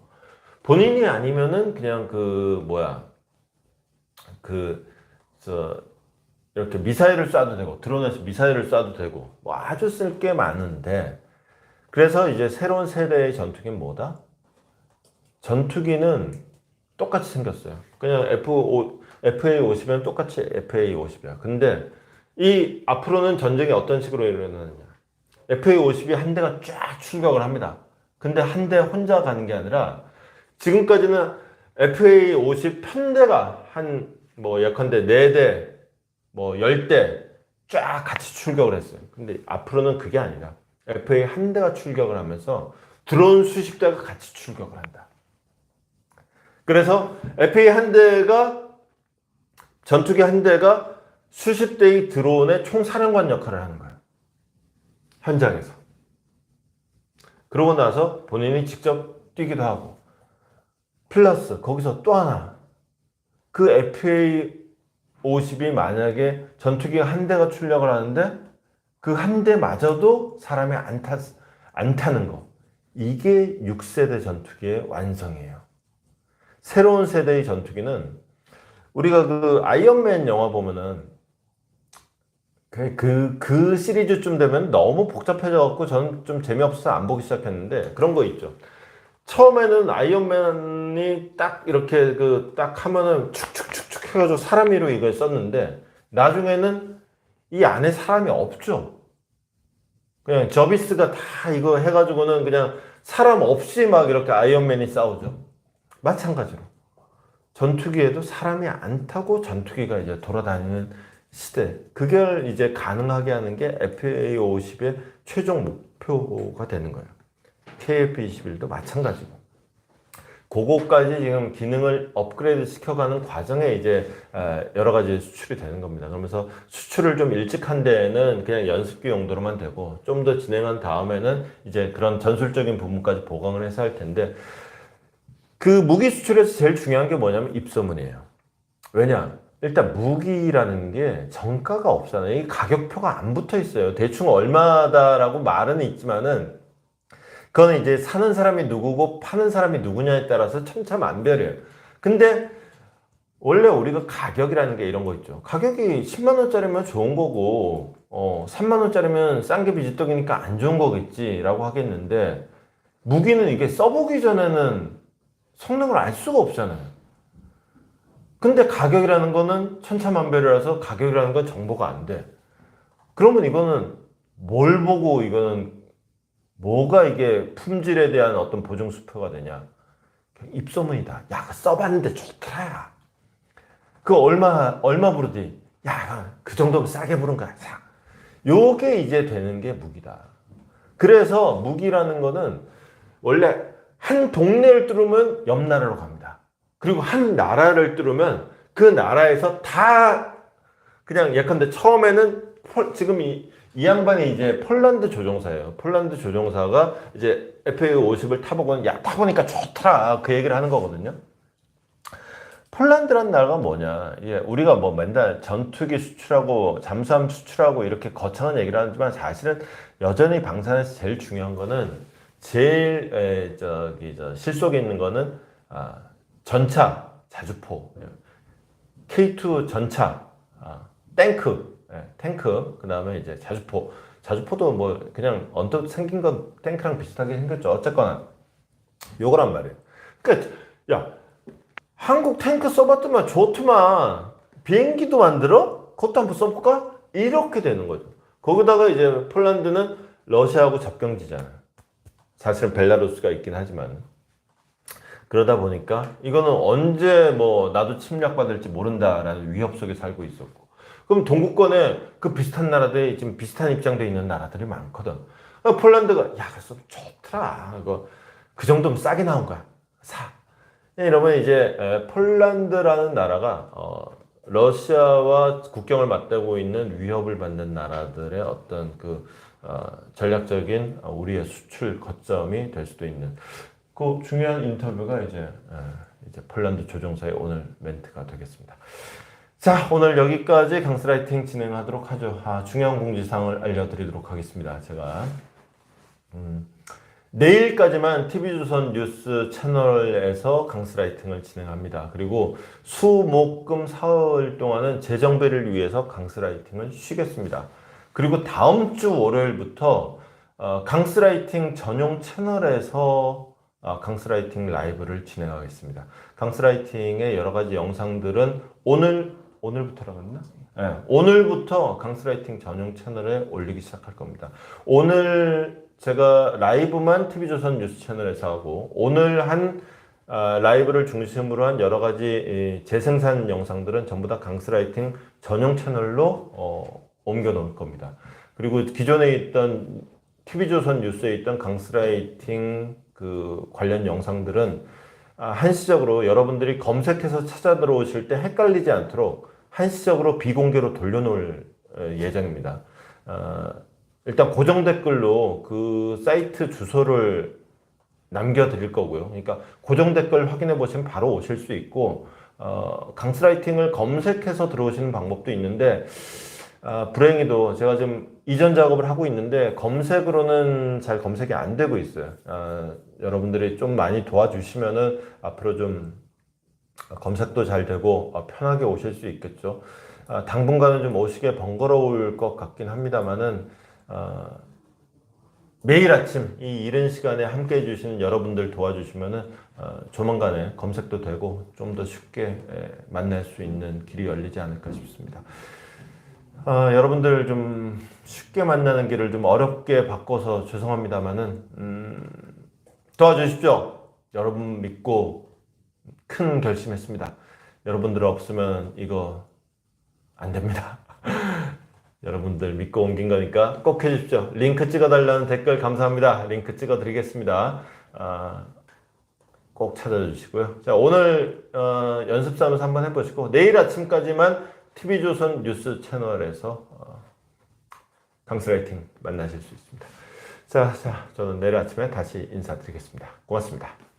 본인이 아니면은 그냥 이렇게 미사일을 쏴도 되고, 드론에서 미사일을 쏴도 되고, 뭐 아주 쓸 게 많은데, 그래서 이제 새로운 세대의 전투기는 뭐다? 전투기는 똑같이 생겼어요. 그냥 FA-50이면 똑같이 FA-50이야. 근데 이 앞으로는 전쟁이 어떤 식으로 일어나느냐. FA-50이 한 대가 쫙 출격을 합니다. 근데 한 대 혼자 가는 게 아니라, 지금까지는 FA-50 편대가 예컨대 4대, 10대 쫙 같이 출격을 했어요. 근데 앞으로는 그게 아니라 FA 한 대가 출격을 하면서 드론 수십 대가 같이 출격을 한다. 그래서 FA 한 대가, 전투기 한 대가 수십 대의 드론의 총사령관 역할을 하는 거예요. 현장에서. 그러고 나서 본인이 직접 뛰기도 하고, 플러스 거기서 또 하나, 그 FA-50이 만약에 전투기가 한 대가 출력을 하는데 그 한 대마저도 사람이 안 타는 거, 이게 6세대 전투기의 완성이에요. 새로운 세대의 전투기는, 우리가 그 아이언맨 영화 보면은 그 시리즈쯤 되면 너무 복잡해져갖고 저는 좀 재미없어서 안 보기 시작했는데, 그런 거 있죠. 처음에는 아이언맨이 딱 이렇게 딱 하면은 축축축축 해가지고 사람 위로 이걸 썼는데, 나중에는 이 안에 사람이 없죠. 그냥 저비스가 다 이거 해가지고는 그냥 사람 없이 막 이렇게 아이언맨이 싸우죠. 마찬가지로 전투기에도 사람이 안 타고 전투기가 이제 돌아다니는 시대, 그걸 이제 가능하게 하는 게 FA-50의 최종 목표가 되는 거예요. KF-21도 마찬가지고, 그거까지 지금 기능을 업그레이드 시켜가는 과정에 이제 여러 가지 수출이 되는 겁니다. 그러면서 수출을 좀 일찍 한 데에는 그냥 연습기 용도로만 되고, 좀 더 진행한 다음에는 이제 그런 전술적인 부분까지 보강을 해서 할 텐데, 그 무기 수출에서 제일 중요한 게 뭐냐면 입소문이에요. 왜냐? 일단 무기라는 게 정가가 없잖아요. 이 가격표가 안 붙어 있어요. 대충 얼마다라고 말은 있지만은, 그거는 이제 사는 사람이 누구고 파는 사람이 누구냐에 따라서 천차만별이에요. 근데 원래 우리가 가격이라는 게 이런 거 있죠. 가격이 10만 원짜리면 좋은 거고, 3만 원짜리면 싼 게 비지떡이니까 안 좋은 거겠지라고 하겠는데, 무기는 이게 써보기 전에는 성능을 알 수가 없잖아요. 근데 가격이라는 거는 천차만별이라서 가격이라는 건 정보가 안 돼. 그러면 이거는 뭘 보고, 이거는 뭐가 이게 품질에 대한 어떤 보증 수표가 되냐? 입소문이다. 야, 그거 써봤는데 좋더라. 그거 얼마 부르지? 야, 그 정도면 싸게 부른 거야. 사. 요게 이제 되는 게 무기다. 그래서 무기라는 거는 원래 한 동네를 뚫으면 옆 나라로 갑니다. 그리고 한 나라를 뚫으면 그 나라에서 다 그냥, 예컨대 처음에는 지금 이 양반이 이제 폴란드 조종사예요. 폴란드 조종사가 이제 FA-50을 타보고는, 야, 타보니까 좋더라, 그 얘기를 하는 거거든요. 폴란드란 나라가 뭐냐? 우리가 뭐 맨날 전투기 수출하고 잠수함 수출하고 이렇게 거창한 얘기를 하지만, 사실은 여전히 방산에서 제일 중요한 거는, 제일 실속에 있는 거는 전차, 자주포, K2 전차, 탱크, 그 다음에 이제 자주포, 자주포도 뭐 그냥 언뜻 생긴 건 탱크랑 비슷하게 생겼죠. 어쨌거나 요거란 말이에요. 그러니까 야 한국 탱크 써봤더만 좋더만 비행기도 만들어? 그것도 한번 써볼까? 이렇게 되는 거죠. 거기다가 이제 폴란드는 러시아하고 접경지잖아요. 사실은 벨라루스가 있긴 하지만 그러다 보니까 이거는 언제 뭐 나도 침략받을지 모른다라는 위협 속에 살고 있었고 그럼 동구권에 그 비슷한 나라들이 지금 비슷한 입장돼 있는 나라들이 많거든. 폴란드가 야 그래서 좋더라. 이거 그 정도면 싸게 나온 거야. 사. 이러면 이제 폴란드라는 나라가 러시아와 국경을 맞대고 있는 위협을 받는 나라들의 어떤 그 전략적인 우리의 수출 거점이 될 수도 있는 그 중요한 인터뷰가 이제 폴란드 조종사의 오늘 멘트가 되겠습니다. 자, 오늘 여기까지 강스라이팅 진행하도록 하죠. 중요한 공지사항을 알려드리도록 하겠습니다. 제가 내일까지만 TV조선 뉴스 채널에서 강스라이팅을 진행합니다. 그리고 수, 목, 금, 사흘 동안은 재정비를 위해서 강스라이팅을 쉬겠습니다. 그리고 다음 주 월요일부터 강스라이팅 전용 채널에서 강스라이팅 라이브를 진행하겠습니다. 강스라이팅의 여러 가지 영상들은 오늘부터라고 했나? 네, 오늘부터 강스라이팅 전용 채널에 올리기 시작할 겁니다. 오늘 제가 라이브만 TV조선 뉴스 채널에서 하고 오늘 한 라이브를 중심으로 한 여러 가지 재생산 영상들은 전부 다 강스라이팅 전용 채널로 옮겨 놓을 겁니다. 그리고 기존에 있던 TV조선 뉴스에 있던 강스라이팅 그 관련 영상들은 한시적으로 여러분들이 검색해서 찾아 들어오실 때 헷갈리지 않도록 한시적으로 비공개로 돌려놓을 예정입니다. 일단 고정 댓글로 그 사이트 주소를 남겨드릴 거고요. 그러니까 고정 댓글 확인해 보시면 바로 오실 수 있고 강스라이팅을 검색해서 들어오시는 방법도 있는데 불행히도 제가 지금 이전 작업을 하고 있는데 검색으로는 잘 검색이 안 되고 있어요. 여러분들이 좀 많이 도와주시면은 앞으로 좀 검색도 잘 되고 편하게 오실 수 있겠죠. 당분간은 좀 오시기에 번거로울 것 같긴 합니다만은 매일 아침 이 이른 시간에 함께 해주시는 여러분들 도와주시면은 조만간에 검색도 되고 좀 더 쉽게 만날 수 있는 길이 열리지 않을까 싶습니다. 여러분들 좀 쉽게 만나는 길을 좀 어렵게 바꿔서 죄송합니다만은 도와주십시오. 여러분 믿고 큰 결심했습니다. 여러분들 없으면 이거 안 됩니다. 여러분들 믿고 옮긴 거니까 꼭 해주십시오. 링크 찍어달라는 댓글 감사합니다. 링크 찍어드리겠습니다. 꼭 찾아주시고요. 자, 오늘 연습 삼아서 한번 해보시고 내일 아침까지만 TV조선 뉴스 채널에서 강스라이팅 만나실 수 있습니다. 자, 저는 내일 아침에 다시 인사드리겠습니다. 고맙습니다.